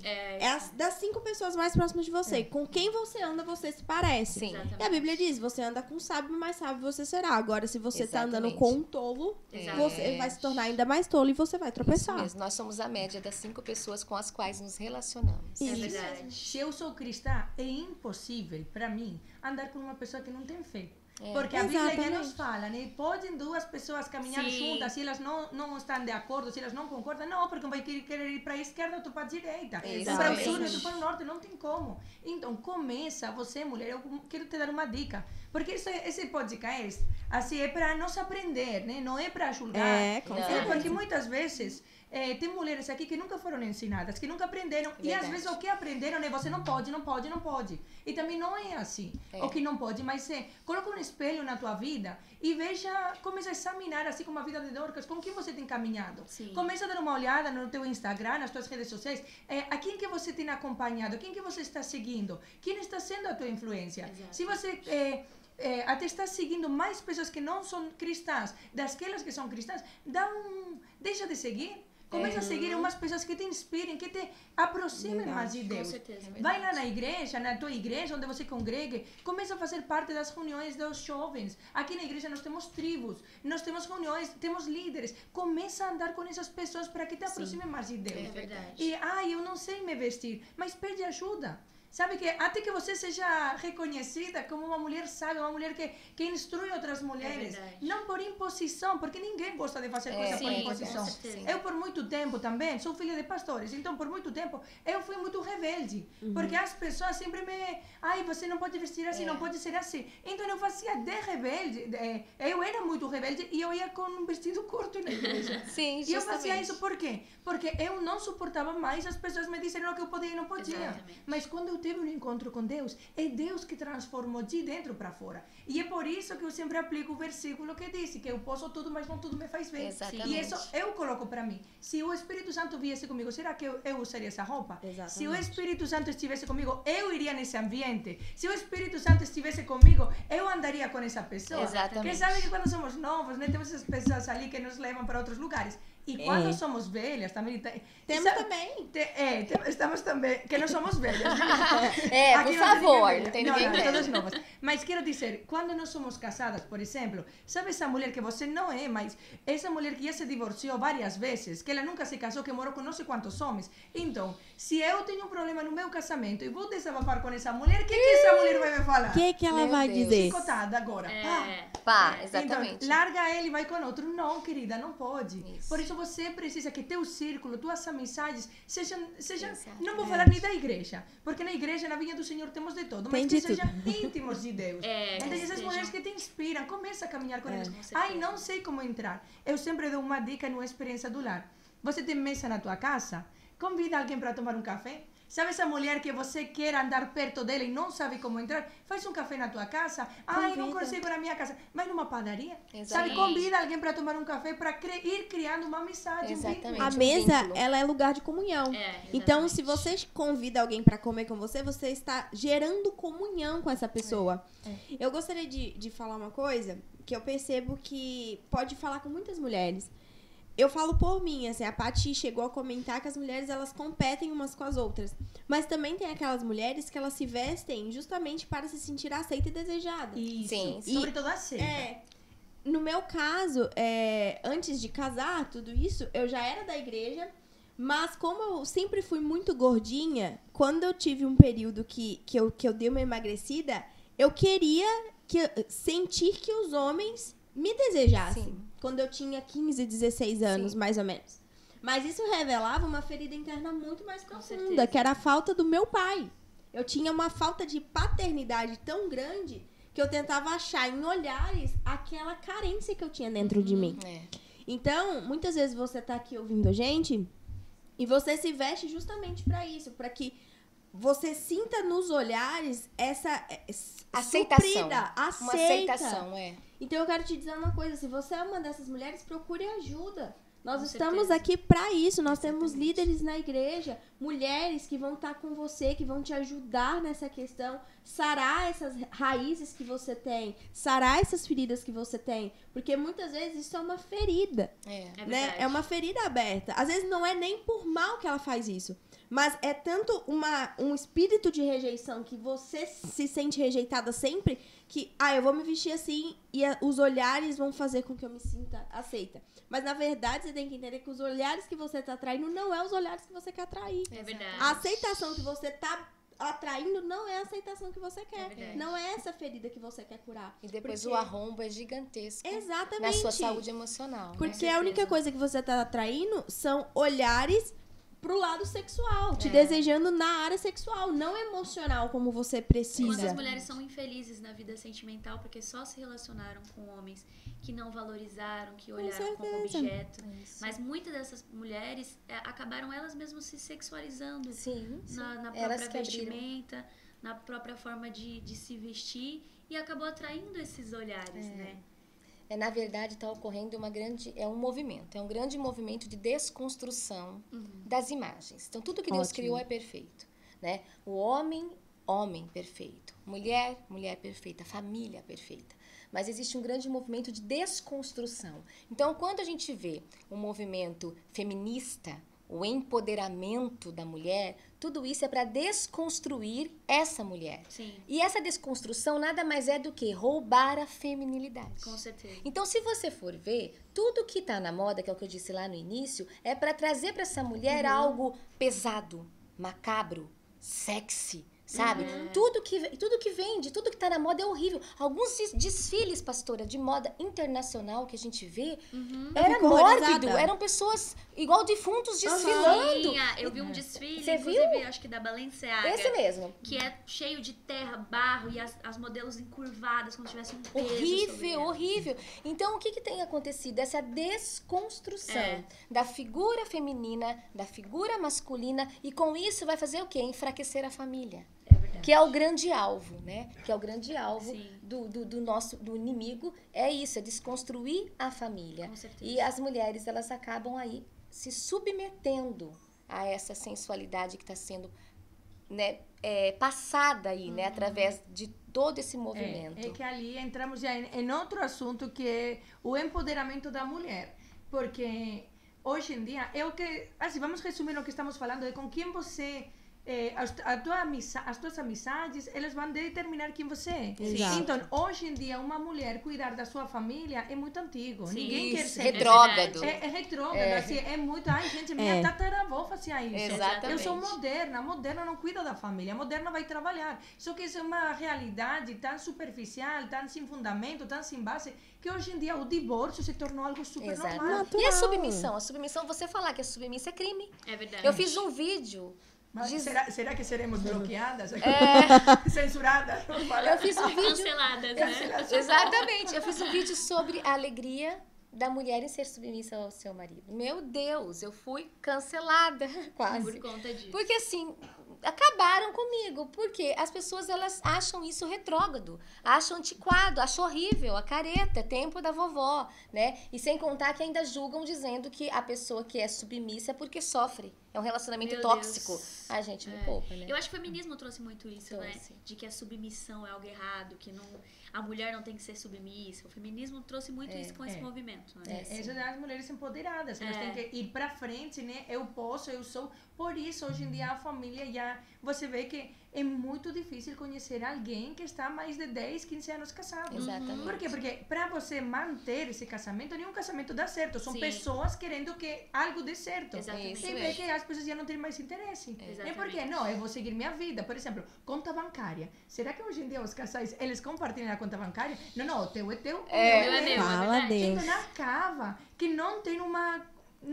S1: Das 5 pessoas mais próximas de você. Com quem você anda, você se parece.
S3: Sim.
S1: E a Bíblia diz, você anda com um sábio, mais sábio você será. Agora, se você tá andando
S3: Exatamente.
S1: com um tolo, você vai se tornar ainda mais tolo e você vai tropeçar.
S3: Isso mesmo. Nós somos a média das 5 pessoas com as quais nos relacionamos.
S4: É verdade.
S2: Se eu sou cristã, é impossível para mim andar com uma pessoa que não tem fé. Porque a Bíblia já nos fala, né? Podem duas pessoas caminhar juntas se elas não estão de acordo, se elas não concordam. Não, porque um vai querer ir para a esquerda, outro para a direita. Um para o sul, outro para o norte. Não tem como. Então, começa você, mulher. Eu quero te dar uma dica. Porque esse podcast, assim, é para nós aprender, né? Não é para julgar. Porque muitas vezes tem mulheres aqui que nunca foram ensinadas, que nunca aprenderam. E às vezes o que aprenderam é você não pode, não pode, não pode. E também não é assim. O que não pode, mas coloca um espelho na tua vida e começa a examinar assim como a vida de Dorcas, com quem você tem caminhado.
S4: Sim.
S2: Começa a dar uma olhada no teu Instagram, nas tuas redes sociais, a quem que você tem acompanhado, quem que você está seguindo, quem está sendo a tua influência.
S4: Exato.
S2: Se você até está seguindo mais pessoas que não são cristãs, daquelas que são cristãs, deixa de seguir. Começa a seguir umas pessoas que te inspirem, que te aproximem mais de Deus.
S4: Com certeza.
S2: Vai lá na igreja, na tua igreja, onde você congrega, começa a fazer parte das reuniões dos jovens. Aqui na igreja nós temos tribos, nós temos reuniões, temos líderes. Começa a andar com essas pessoas para que te aproximem mais de Deus.
S4: É verdade.
S2: E, eu não sei me vestir, mas pede ajuda. Sabe que até que você seja reconhecida como uma mulher sábia, uma mulher que instrui outras mulheres, não por imposição, porque ninguém gosta de fazer coisa por imposição. Eu por muito tempo também sou filha de pastores, então por muito tempo eu fui muito rebelde, porque as pessoas sempre você não pode vestir assim, não pode ser assim. Então eu fazia de rebelde, eu era muito rebelde e eu ia com um vestido curto na igreja.
S3: Sim,
S2: e eu fazia isso por quê? Porque eu não suportava mais as pessoas me disseram que eu podia e não podia.
S4: Exatamente.
S2: Mas quando eu tive um encontro com Deus, é Deus que transformou de dentro para fora. E é por isso que eu sempre aplico o versículo que diz que eu posso tudo, mas não tudo me faz bem.
S3: Exatamente.
S2: E isso eu coloco para mim. Se o Espírito Santo viesse comigo, será que eu usaria essa roupa?
S1: Exatamente.
S2: Se o Espírito Santo estivesse comigo, eu iria nesse ambiente. Se o Espírito Santo estivesse comigo, eu andaria com essa pessoa.
S3: Exatamente.
S2: Porque sabe que quando somos novos, né, temos essas pessoas ali que nos levam para outros lugares. E quando somos velhas, também...
S1: Temos também.
S2: Estamos também, que não somos velhas.
S3: Por favor, não tem ninguém velho.
S2: todas novas. Mas quero dizer, quando nós somos casadas, por exemplo, sabe essa mulher que você não é, mas essa mulher que já se divorciou várias vezes, que ela nunca se casou, que morou com não sei quantos homens. Então, se eu tenho um problema no meu casamento e vou desabafar com essa mulher, o que essa mulher vai me falar?
S1: O que ela vai dizer?
S2: Chicotada agora.
S3: Exatamente.
S2: Então, larga ele e vai com outro. Não, querida, não pode.
S3: Isso.
S2: Por isso você precisa que teu círculo, tuas amizades sejam não vou
S3: Exatamente.
S2: falar nem da igreja, porque na igreja, na vinha do Senhor, temos de todo, mas
S1: Tem
S2: que
S1: de tudo.
S2: sejam íntimos de Deus. Então,
S4: que
S2: essas
S4: sejam.
S2: mulheres que te inspiram, começa a caminhar com elas.
S4: Com certeza.
S2: Não sei como entrar. Eu sempre dou uma dica no Experiência do Lar. Você tem mesa na tua casa? Convida alguém para tomar um café? Sabe essa mulher que você quer andar perto dela e não sabe como entrar? Faz um café na tua casa. Não consigo na minha casa. Vai numa padaria.
S3: Exatamente.
S2: Sabe, convida alguém para tomar um café para ir criando uma amizade.
S3: Exatamente.
S1: A
S3: um
S1: mesa,
S3: vínculo.
S1: ela é lugar de comunhão. Então, se você convida alguém para comer com você, você está gerando comunhão com essa pessoa. Eu gostaria de falar uma coisa que eu percebo que pode falar com muitas mulheres. eu falo por mim, assim, a Paty chegou a comentar que as mulheres, elas competem umas com as outras. Mas também tem aquelas mulheres que elas se vestem justamente para se sentir aceita e desejada.
S2: Isso.
S3: Sim.
S2: Sobretudo aceita.
S1: No meu caso, antes de casar, tudo isso, eu já era da igreja, mas como eu sempre fui muito gordinha, quando eu tive um período que eu dei uma emagrecida, eu queria sentir que os homens me desejassem.
S3: Sim.
S1: Quando eu tinha 15, 16 anos,
S3: Sim.
S1: mais ou menos. Mas isso revelava uma ferida interna muito mais profunda,
S4: certeza.
S1: que era a falta do meu pai. Eu tinha uma falta de paternidade tão grande que eu tentava achar em olhares aquela carência que eu tinha dentro de mim. Então, muitas vezes você tá aqui ouvindo a gente e você se veste justamente para isso, para que você sinta nos olhares essa
S3: Aceitação.
S1: suprida,
S3: Uma aceitação,
S1: Então eu quero te dizer uma coisa, se você é uma dessas mulheres, procure ajuda. Nós
S4: Com
S1: estamos
S4: certeza.
S1: aqui para isso, nós temos líderes na igreja, mulheres que vão estar com você, que vão te ajudar nessa questão, sarar essas raízes que você tem, sarar essas feridas que você tem, porque muitas vezes isso é uma ferida,
S4: É
S1: né?
S4: verdade.
S1: É uma ferida aberta. Às vezes não é nem por mal que ela faz isso, mas é tanto um espírito de rejeição que você se sente rejeitada sempre, que, eu vou me vestir assim e os olhares vão fazer com que eu me sinta aceita. Mas, na verdade, você tem que entender que os olhares que você tá atraindo não é os olhares que você quer atrair.
S4: É verdade.
S1: A aceitação que você tá atraindo não é a aceitação que você quer.
S4: verdade.
S1: Não é essa ferida que você quer curar.
S3: E depois
S1: Porque-
S3: o arrombo é gigantesco.
S1: Exatamente.
S3: Na sua saúde emocional.
S1: Porque
S3: né?
S1: a única
S4: certeza.
S1: coisa que você tá atraindo são olhares pro lado sexual, te desejando na área sexual, não emocional como você precisa.
S4: Quantas mulheres são infelizes na vida sentimental porque só se relacionaram com homens que não valorizaram, que olharam como
S1: certeza.
S4: objeto.
S3: Isso.
S4: Mas muitas dessas mulheres acabaram elas mesmas se sexualizando
S3: Sim.
S4: na
S3: Elas
S4: própria
S3: que abriram.
S4: vestimenta, na própria forma de se vestir e acabou atraindo esses olhares, né?
S3: Na verdade, está ocorrendo um grande movimento de desconstrução das imagens. Então, tudo que Deus
S1: Ótimo.
S3: criou é perfeito, né? O homem perfeito. Mulher perfeita. Família perfeita. Mas existe um grande movimento de desconstrução. Então, quando a gente vê um movimento feminista, o empoderamento da mulher, tudo isso é para desconstruir essa mulher.
S4: Sim,
S3: E essa desconstrução nada mais é do que roubar a feminilidade.
S4: com certeza.
S3: Então, se você for ver, tudo que tá na moda, que é o que eu disse lá no início, é para trazer para essa mulher algo pesado, macabro, sexy, sabe? Tudo que vende, tudo que tá na moda é horrível. Alguns desfiles, pastora, de moda internacional que a gente vê, era
S1: fico
S3: mórbido,
S1: horrorizada.
S3: eram pessoas igual defuntos desfilando.
S4: Sim, eu vi um desfile,
S3: Você
S4: inclusive,
S3: viu?
S4: acho que da Balenciaga.
S3: Esse mesmo.
S4: Que é cheio de terra, barro e as modelos encurvadas, como se tivesse um peso sobre
S3: Horrível,
S4: elas.
S3: horrível. Então, o que tem acontecido? Essa desconstrução
S4: É.
S3: da figura feminina, da figura masculina, e com isso vai fazer o quê? Enfraquecer a família.
S4: É verdade.
S3: Que é o grande alvo, né? Que é o grande alvo
S4: Sim.
S3: do inimigo. É isso, é desconstruir a família.
S4: Com certeza.
S3: E as mulheres, elas acabam aí se submetendo a essa sensualidade que está sendo, né, passada aí, né? Através de todo esse movimento.
S2: É que ali entramos já em outro assunto que é o empoderamento da mulher. Porque hoje em dia, assim, vamos resumir o que estamos falando, de com quem você... as tuas amizades, elas vão determinar quem você é.
S1: Exato.
S2: Então, hoje em dia, uma mulher cuidar da sua família é muito antigo.
S4: Sim.
S2: Ninguém quer
S3: Isso,
S2: ser...
S3: retrógrado.
S2: É retrógrado, assim, é muito... Ai, gente, minha tataravó fazia isso.
S3: Exatamente.
S2: Eu sou moderna, a moderna não cuida da família, a moderna vai trabalhar. Só que isso é uma realidade tão superficial, tão sem fundamento, tão sem base, que hoje em dia o divórcio se tornou algo super
S3: Exato.
S2: normal.
S3: E a submissão? A submissão, você falar que é submissa é crime.
S4: É verdade.
S3: Eu fiz um vídeo.
S2: Mas
S3: diz-
S2: será que seremos bloqueadas? Censuradas? Vamos falar.
S3: Eu fiz um vídeo.
S4: Canceladas, né?
S3: Exatamente. Eu fiz um vídeo sobre a alegria da mulher em ser submissa ao seu marido. Meu Deus, eu fui cancelada quase.
S4: Por conta disso.
S3: Porque assim, acabaram comigo. Porque as pessoas, elas acham isso retrógrado, acham antiquado, acham horrível, a careta, tempo da vovó, né? E sem contar que ainda julgam dizendo que a pessoa que é submissa é porque sofre. é um relacionamento
S4: Meu
S3: tóxico.
S4: Deus.
S3: A gente me poupa, né?
S4: Eu acho que o feminismo trouxe muito isso, né?
S3: Trouxe.
S4: De que a submissão é algo errado, que não, a mulher não tem que ser submissa. O feminismo trouxe muito isso com esse movimento, né?
S2: Isso das mulheres empoderadas, elas têm que ir pra frente, né? Eu posso, eu sou. Por isso, hoje em dia, a família já... Você vê que é muito difícil conhecer alguém que está há mais de 10, 15 anos casado.
S3: Exatamente.
S2: Por quê? Porque para você manter esse casamento, nenhum casamento dá certo. São
S4: Sim.
S2: pessoas querendo que algo dê certo.
S4: Exatamente.
S2: E vê que as pessoas já não têm mais interesse. É porque, não, eu vou seguir minha vida. Por exemplo, conta bancária. Será que hoje em dia os casais, eles compartilham a conta bancária? Não, não, o teu é teu, o meu é meu.
S1: Fala Deus.
S2: Então acaba que não tem uma...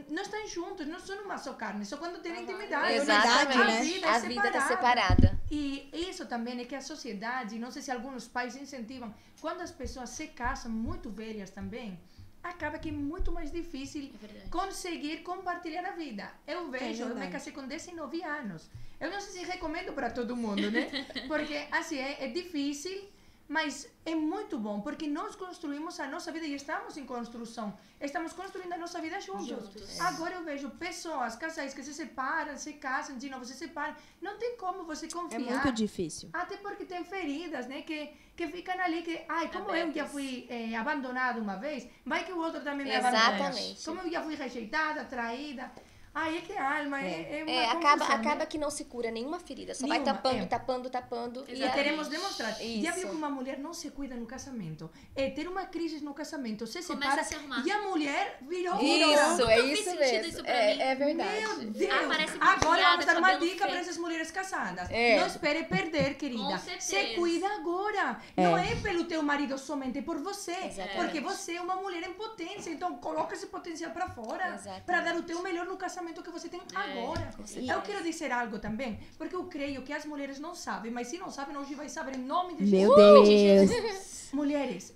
S2: Não estão juntos, não são uma só carne, só quando tem intimidade.
S3: Exatamente,
S2: A
S3: né?
S2: vida é
S3: A vida tá
S2: separada.
S3: separada.
S2: E isso também é que a sociedade, não sei se alguns pais incentivam, quando as pessoas se casam muito velhas também, acaba que é muito mais difícil conseguir compartilhar a vida. Eu vejo, eu me casei com 19 anos. Eu não sei se recomendo para todo mundo, né? Porque assim, é difícil, mas é muito bom, porque nós construímos a nossa vida e estamos em construção. Estamos construindo a nossa vida juntos. Agora eu vejo pessoas, casais que se separam, se casam, de novo se separam. Não tem como você confiar.
S1: É muito difícil.
S2: Até porque tem feridas, né? Que ficam ali, que... Ai, como eu já fui abandonada uma vez, vai que o outro também me abandona.
S3: Exatamente.
S2: Como eu já fui rejeitada, traída. Ai, é que a alma é uma
S3: acaba
S2: confusão,
S3: que não se cura nenhuma ferida. Só
S2: Nenhuma,
S3: vai tapando.
S2: E queremos demonstrar.
S3: Isso.
S2: Já viu que uma mulher não se cuida no casamento? Ter uma crise no casamento, se
S4: Começa
S2: separa
S4: a se arrumar.
S2: e a mulher virou
S3: Isso,
S4: Nunca
S3: é
S4: fiz
S3: isso
S4: sentido
S3: mesmo.
S4: isso pra mim.
S3: É verdade.
S2: Meu Deus!
S4: Ah, parece
S2: Agora
S4: maquiada,
S2: vamos dar uma
S4: cabelo
S2: dica para
S4: feito.
S2: essas mulheres casadas.
S3: É.
S2: Não espere perder, querida.
S4: Com certeza.
S2: Se cuida agora. Não é pelo teu marido somente, é por você.
S3: Exatamente.
S2: Porque você é uma mulher em potência. Então coloca esse potencial para fora.
S3: Exatamente.
S2: Para dar o teu melhor no casamento que você tem agora. Eu quero dizer algo também, porque eu creio que as mulheres não sabem, mas se não sabem, hoje vai saber em nome de
S1: Meu
S2: Jesus.
S1: Deus.
S2: Mulheres,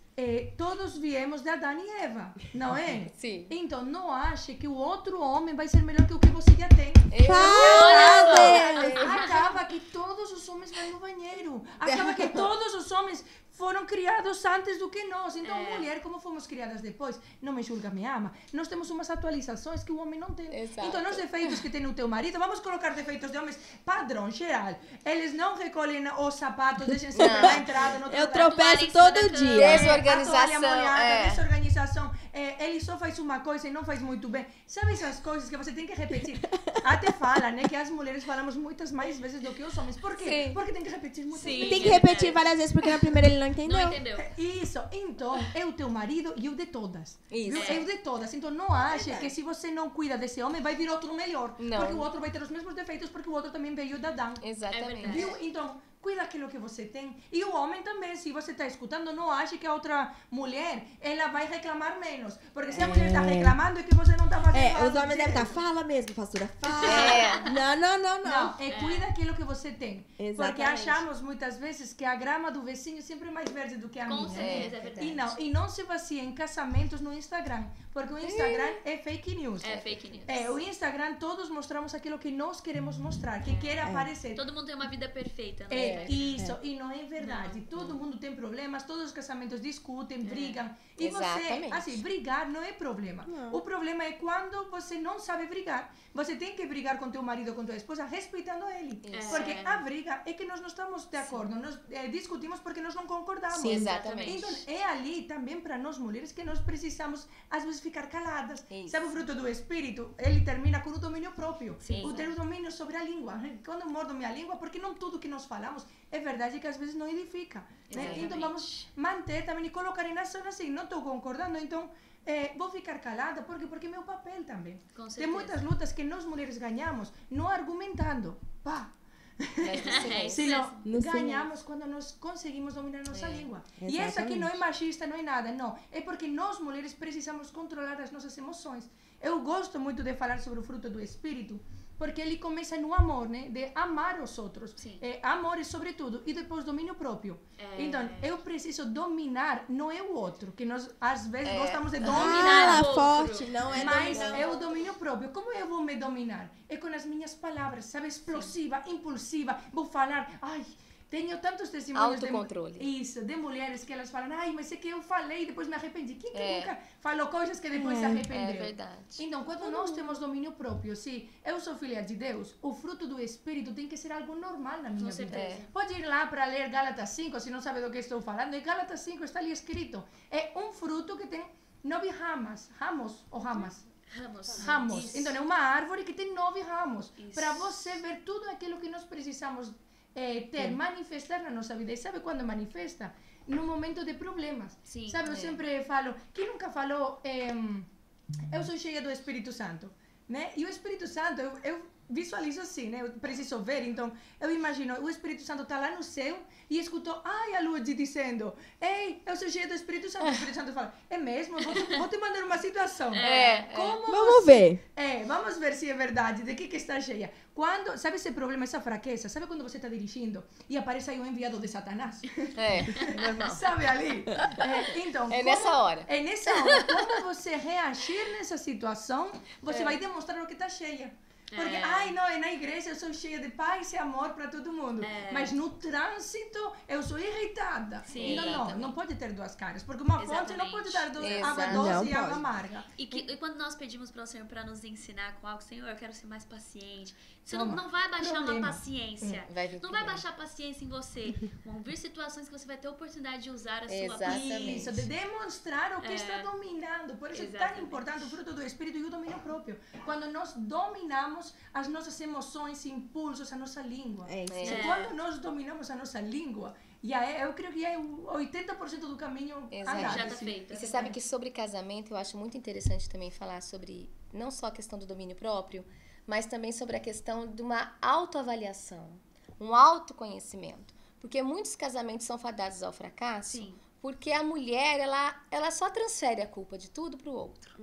S2: todos viemos de Adão e Eva, não é?
S3: Sim.
S2: Então não ache que o outro homem vai ser melhor que o que você já tem.
S1: Fala, Deus.
S2: Acaba que todos os homens vão no banheiro. Acaba que todos os homens foram criados antes do que nós. Então, mulher, como fomos criadas depois, não me julga, me ama. Nós temos umas atualizações que o homem não tem.
S3: Exato.
S2: Então, os defeitos que tem o teu marido, vamos colocar defeitos de homens padrão, geral. Eles não recolhem os sapatos, deixam sempre na entrada. No
S1: Eu
S2: lugar.
S1: tropeço
S4: Toalha em cima da
S1: todo
S4: cama.
S1: dia.
S3: Desorganização,
S2: A toalha molhada,
S3: é.
S2: desorganização. Ele só faz uma coisa e não faz muito bem. Sabe essas coisas que você tem que repetir? Até fala, né, que as mulheres falamos muitas mais vezes do que os homens. Por quê?
S3: Sim.
S2: Porque tem que repetir muitas
S4: Sim.
S2: vezes.
S1: Tem que repetir várias vezes, porque na primeira ele não entendeu.
S4: Não entendeu?
S2: Isso, então, é o teu marido e o de todas.
S3: Isso.
S2: Viu? É o de todas. Então, não ache que se você não cuida desse homem, vai vir outro melhor.
S3: Não.
S2: Porque o outro vai ter os mesmos defeitos, porque o outro também veio da Adão.
S3: Exatamente.
S4: É
S2: Viu? Então, cuida aquilo que você tem. E o homem também, se você está escutando, não ache que a outra mulher, ela vai reclamar menos. Porque se a mulher está reclamando, é que você não está fazendo
S1: Os
S2: algo
S1: homens devem
S2: direito.
S1: estar, fala mesmo, pastora, fala.
S3: É.
S1: Não.
S2: Cuida aquilo que você tem. Porque
S1: Exatamente.
S2: achamos muitas vezes que a grama do vizinho sempre é mais verde do que a
S4: Com
S2: minha.
S4: certeza, é verdade.
S2: E não se baseia em casamentos no Instagram. Porque o Instagram é fake news.
S4: É fake news.
S2: O Instagram todos mostramos aquilo que nós queremos mostrar, que quer aparecer.
S4: Todo mundo tem uma vida perfeita, né?
S2: Isso, e não é verdade. Todo mundo tem problemas, todos os casamentos discutem, brigam. E
S3: Exatamente.
S2: você, assim, brigar não é problema. O problema é quando você não sabe brigar. Você tem que brigar com teu marido ou com tua esposa respeitando ele. Porque a briga é que nós não estamos de acordo. Nós discutimos porque nós não concordamos.
S3: Sim, exatamente.
S2: Então, é ali também para nós mulheres que nós precisamos, às vezes, ficar caladas.
S3: Isso.
S2: Sabe o fruto do espírito? Ele termina com o domínio próprio.
S3: Sim.
S2: O ter domínio sobre a língua. Quando eu mordo minha língua, porque não tudo que nós falamos é verdade que às vezes não edifica. Né?
S4: Exatamente.
S2: Então vamos manter também e colocar em ação assim, não estou concordando, então vou ficar calada porque é meu papel também.
S4: Com
S2: Tem
S4: certeza.
S2: muitas lutas que nós mulheres ganhamos não argumentando, pá.
S4: É isso
S2: Senão,
S1: No
S2: ganhamos quando nós conseguimos dominar nossa língua. E essa aqui não é machista, não é nada, não. É porque nós mulheres precisamos controlar as nossas emoções. Eu gosto muito de falar sobre o fruto do Espírito, porque ele começa no amor, né? De amar os outros.
S4: Sim.
S2: Amor é sobretudo. E depois domínio próprio. Então, eu preciso dominar, não é o outro, que nós às vezes gostamos de dominar.
S1: Ah,
S4: outro.
S1: forte, não é
S2: Mas
S1: dominar.
S2: é o domínio próprio. Como eu vou me dominar? É com as minhas palavras, sabe? Explosiva, impulsiva. Vou falar, ai, Tenho tantos testemunhos
S3: autocontrole.
S2: Isso, de mulheres que elas falam, ai, mas é que eu falei e depois me arrependi. Quem que nunca falou coisas que depois se arrependeu?
S3: É verdade.
S2: Então, quando nós temos domínio próprio, se eu sou filha de Deus, o fruto do Espírito tem que ser algo normal na minha vida. Pode ir lá para ler Gálatas 5, se não sabe do que estou falando. Em Gálatas 5 está ali escrito. É um fruto que tem 9 ramas. Ramos ou ramas? Ramos.
S4: Isso.
S2: Então, é uma árvore que tem 9 ramos. Para você ver tudo aquilo que nós precisamos manifestar na nossa vida. E sabe quando manifesta? No momento de problemas.
S4: Sim,
S2: sabe, eu sempre falo, quem nunca falou, eu sou cheia do Espírito Santo, né? E o Espírito Santo, eu visualizo assim, né? Eu preciso ver, então eu imagino, o Espírito Santo está lá no céu e escutou, ai, a Lud dizendo, ei, eu sou cheia do Espírito Santo. O Espírito Santo fala, é mesmo? Vou te mandar uma situação.
S1: Vamos ver.
S2: Vamos ver se é verdade, de que está cheia. Quando, sabe esse problema, essa fraqueza? Sabe quando você está dirigindo e aparece aí um enviado de Satanás?
S3: Normal.
S2: Sabe ali? Então,
S3: nessa hora.
S2: É nessa hora. Como você reagir nessa situação, você vai demonstrar o que está cheia. Porque, ai, não, na igreja eu sou cheia de paz e amor para todo mundo. Mas no trânsito eu sou irritada.
S4: Sim,
S2: então não pode ter duas caras. Porque uma fonte não pode dar água doce e água amarga.
S4: E quando nós pedimos para o Senhor para nos ensinar com algo, Senhor, eu quero ser mais paciente. Você não vai baixar uma paciência. Não vai baixar paciência em você. Vão vir situações que você vai ter a oportunidade de usar a sua paciência.
S2: Isso, de demonstrar o que está dominando. Por isso é tão importante o fruto do Espírito e o domínio próprio. Quando nós dominamos as nossas emoções, impulsos, a nossa língua. Quando nós dominamos a nossa língua, eu creio que é 80% do caminho andado.
S4: Já está feito.
S3: E você sabe que sobre casamento, eu acho muito interessante também falar sobre não só a questão do domínio próprio, mas também sobre a questão de uma autoavaliação, um autoconhecimento. Porque muitos casamentos são fadados ao fracasso.
S4: Sim.
S3: Porque a mulher, ela só transfere a culpa de tudo para o outro.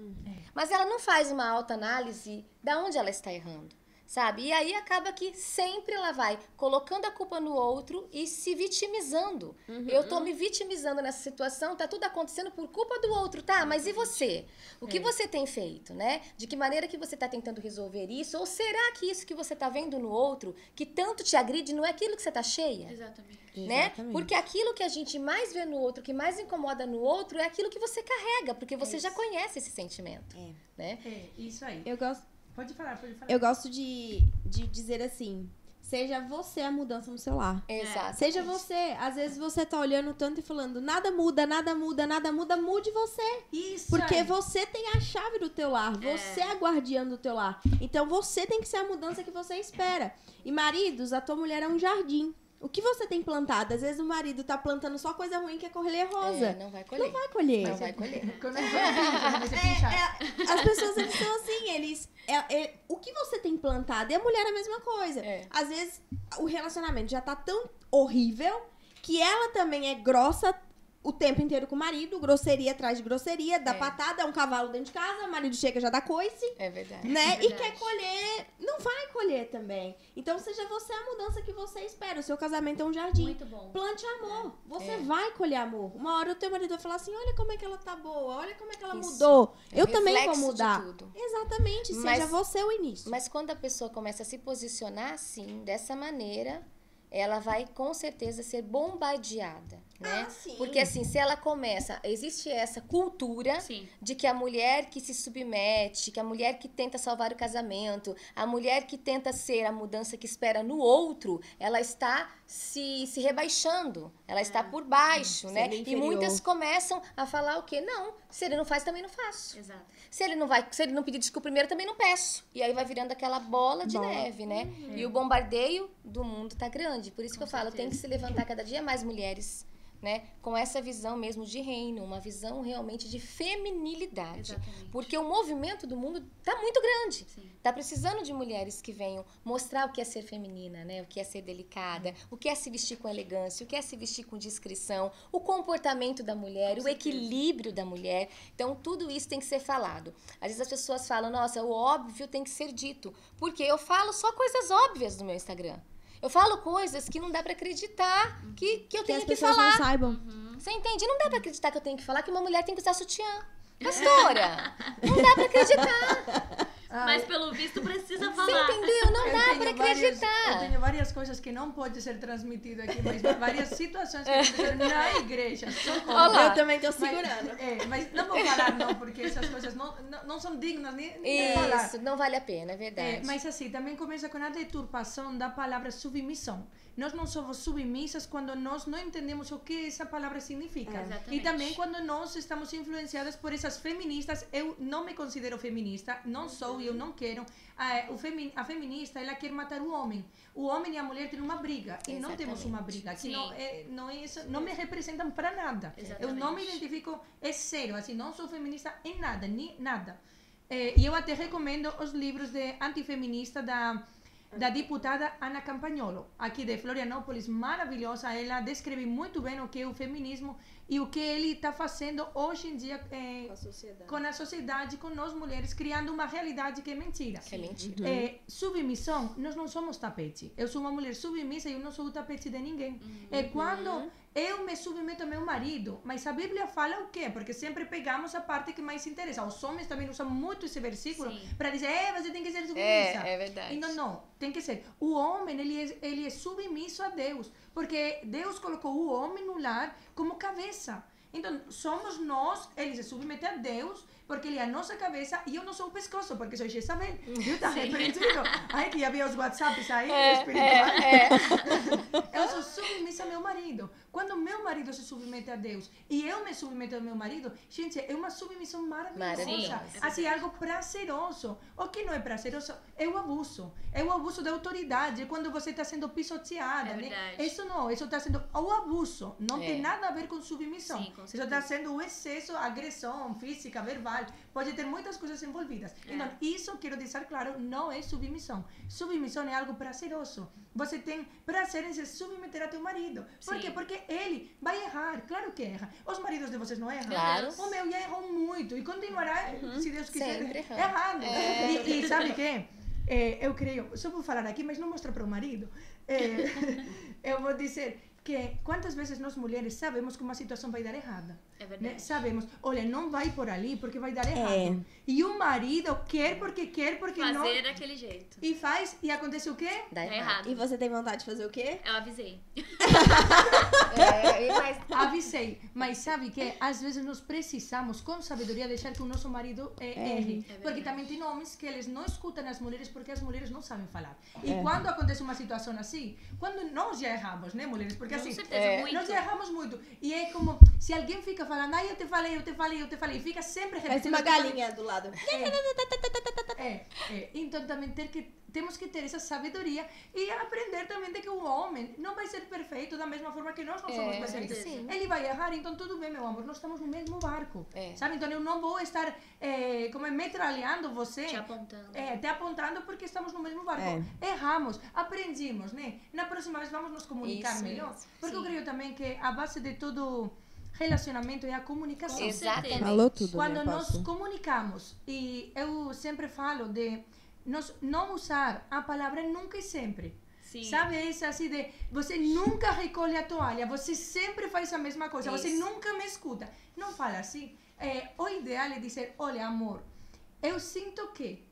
S3: Mas ela não faz uma autoanálise de onde ela está errando, sabe? E aí acaba que sempre ela vai colocando a culpa no outro e se vitimizando. Eu tô me vitimizando nessa situação, tá tudo acontecendo por culpa do outro, tá? Mas e você? O que você tem feito, né? De que maneira que você tá tentando resolver isso? Ou será que isso que você tá vendo no outro, que tanto te agride, não é aquilo que você tá cheia?
S4: Exatamente.
S3: Né? Porque aquilo que a gente mais vê no outro, que mais incomoda no outro, é aquilo que você carrega, porque você já conhece esse sentimento. Né?
S2: Isso aí.
S1: Eu gosto...
S2: Pode falar.
S1: Eu gosto de dizer assim, seja você a mudança no seu lar.
S3: Exato.
S1: Seja você. Às vezes você tá olhando tanto e falando, nada muda, mude você.
S2: Isso.
S1: Porque
S2: aí.
S1: você tem a chave do teu lar, você é a guardiã do teu lar. Então você tem que ser a mudança que você espera. E maridos, a tua mulher é um jardim. O que você tem plantado? Às vezes o marido tá plantando só coisa ruim, que é colher rosa.
S3: Não vai colher.
S1: Não vai colher.
S3: Não vai colher.
S1: As pessoas, eles são assim, o que você tem plantado, e a mulher é a mesma coisa. Às vezes, o relacionamento já tá tão horrível, que ela também é grossa o tempo inteiro com o marido, grosseria atrás de grosseria, dá patada, é um cavalo dentro de casa, o marido chega já dá coice.
S3: É verdade.
S1: Né?
S4: É verdade.
S1: E quer colher, não vai colher também. Então, seja você a mudança que você espera. O seu casamento é um jardim.
S4: Muito bom.
S1: Plante amor. Você vai colher amor. Uma hora o teu marido vai falar assim, olha como é que ela tá boa, olha como é que ela mudou. Eu também vou
S3: reflexo
S1: mudar.
S3: de tudo.
S1: Exatamente, seja você o início.
S3: Mas quando a pessoa começa a se posicionar assim, dessa maneira, ela vai com certeza ser bombardeada, né?
S1: Sim.
S3: Porque assim, se ela começa, existe essa cultura de que a mulher que se submete, que a mulher que tenta salvar o casamento, a mulher que tenta ser a mudança que espera no outro, ela está se rebaixando, ela está por baixo, né? E muitas começam a falar o quê? Não, se ele não faz, também não faço.
S4: Exato.
S3: Se ele não pedir desculpa primeiro, também não peço. E aí vai virando aquela bola de neve, né? E o bombardeio do mundo tá grande. Por isso que eu falo, tem que se levantar cada dia mais mulheres, né? Com essa visão mesmo de reino, uma visão realmente de feminilidade.
S4: Exatamente.
S3: Porque o movimento do mundo tá muito grande. Tá precisando de mulheres que venham mostrar o que é ser feminina, né? O que é ser delicada, o que é se vestir com elegância, o que é se vestir com discrição, o comportamento da mulher, o equilíbrio da mulher. Então, tudo isso tem que ser falado. Às vezes as pessoas falam, nossa, o óbvio tem que ser dito. Porque eu falo só coisas óbvias no meu Instagram. Eu falo coisas que não dá pra acreditar que eu tenho que falar.
S1: Que as pessoas não saibam.
S3: Você entende? Não dá pra acreditar que eu tenho que falar que uma mulher tem que usar sutiã. Pastora, não dá pra acreditar.
S4: Mas pelo visto precisa
S3: Você
S4: falar.
S3: entendeu? Não dá pra acreditar.
S2: Eu tenho várias coisas que não podem ser transmitidas aqui, mas várias situações que aconteceram na igreja.
S3: Olá.
S1: Eu também tô segurando.
S2: Mas não vou falar não, porque essas coisas não são dignas nem de falar.
S3: Isso, não vale a pena, é verdade.
S2: Mas assim, também começa com a deturpação da palavra submissão. Nós não somos submissas quando nós não entendemos o que essa palavra significa. E também quando nós estamos influenciadas por essas feministas. Eu não me considero feminista, não sou e eu não quero. A feminista, ela quer matar o homem. O homem e a mulher têm uma briga. E não temos uma briga. Aqui não me representam para nada. Eu não me identifico, é sério, assim, não sou feminista em nada, nem nada. E eu até recomendo os livros de antifeminista da deputada Ana Campagnolo, aqui de Florianópolis, maravilhosa. Ela descreve muito bem o que é o feminismo e o que ele está fazendo hoje em dia com a sociedade, com nós mulheres, criando uma realidade que é mentira.
S3: Que é mentira.
S2: Submissão, nós não somos tapete. Eu sou uma mulher submissa e eu não sou o tapete de ninguém. É quando eu me submeto ao meu marido, mas a Bíblia fala o quê? Porque sempre pegamos a parte que mais interessa. Os homens também usam muito esse versículo para dizer, você tem que ser submissa.
S3: É verdade.
S2: Então, não, tem que ser. O homem, ele é submisso a Deus, porque Deus colocou o homem no lar como cabeça. Então, somos nós, ele se submete a Deus, porque ele é a nossa cabeça e eu não sou o pescoço, porque sou Jezabel. Viu? Tá repreendido? Ai, que havia os WhatsApps aí, espirituais. Eu sou submissa ao meu marido. Quando meu marido se submete a Deus e eu me submeto ao meu marido, gente, é uma submissão maravilhosa. Assim, algo prazeroso. O que não é prazeroso é o abuso. É o abuso da autoridade, é quando você está sendo pisoteada. Né? Isso não, isso está sendo o abuso. Não tem nada a ver com submissão.
S4: Sim, com
S2: isso está sendo o excesso, agressão física, verbal. Pode ter muitas coisas envolvidas. Então, isso, quero deixar claro, não é submissão. Submissão é algo prazeroso. Você tem prazer em se submeter a teu marido. Por quê? Porque ele vai errar. Claro que erra. Os maridos de vocês não erram?
S3: Claro.
S2: O meu já errou muito e continuará, se Deus quiser,
S3: Sempre
S2: errado. E sabe o quê? Eu creio, só vou falar aqui, mas não mostra para o marido. Eu vou dizer que quantas vezes nós mulheres sabemos que uma situação vai dar errada.
S4: É verdade.
S2: Né? Sabemos, olha, não vai por ali porque vai dar errado. E o marido quer porque não...
S4: Fazer daquele jeito.
S2: E faz, e acontece o quê?
S3: Dá errado.
S1: E você tem vontade de fazer o quê?
S4: Eu avisei.
S2: Avisei. Mas sabe que às vezes nós precisamos, com sabedoria, deixar que o nosso marido erre. Porque também tem homens que eles não escutam as mulheres porque as mulheres não sabem falar. E quando acontece uma situação assim, quando nós já erramos, né, mulheres? Porque
S4: Com
S2: assim,
S4: certeza, muito.
S2: nós já erramos muito. E é como se alguém fica falando, eu te falei, e fica sempre repetindo.
S1: Parece uma galinha do lado.
S2: Então também temos que ter essa sabedoria e aprender também de que o homem não vai ser perfeito da mesma forma que nós não somos perfeitos. Ele vai errar, então tudo bem, meu amor, nós estamos no mesmo barco. Sabe? Então eu não vou estar metralhando você. Te apontando porque estamos no mesmo barco. Erramos, aprendimos, né? Na próxima vez vamos nos comunicar melhor. Porque eu creio também que a base de todo relacionamento é a comunicação.
S3: Exatamente.
S1: Falou tudo,
S2: Quando
S1: né,
S2: nós comunicamos, e eu sempre falo de nós não usar a palavra nunca e sempre.
S4: Sim.
S2: Sabe isso assim de você nunca recolhe a toalha, você sempre faz a mesma coisa, você nunca me escuta. Não fala assim. O ideal é dizer, olha amor, eu sinto que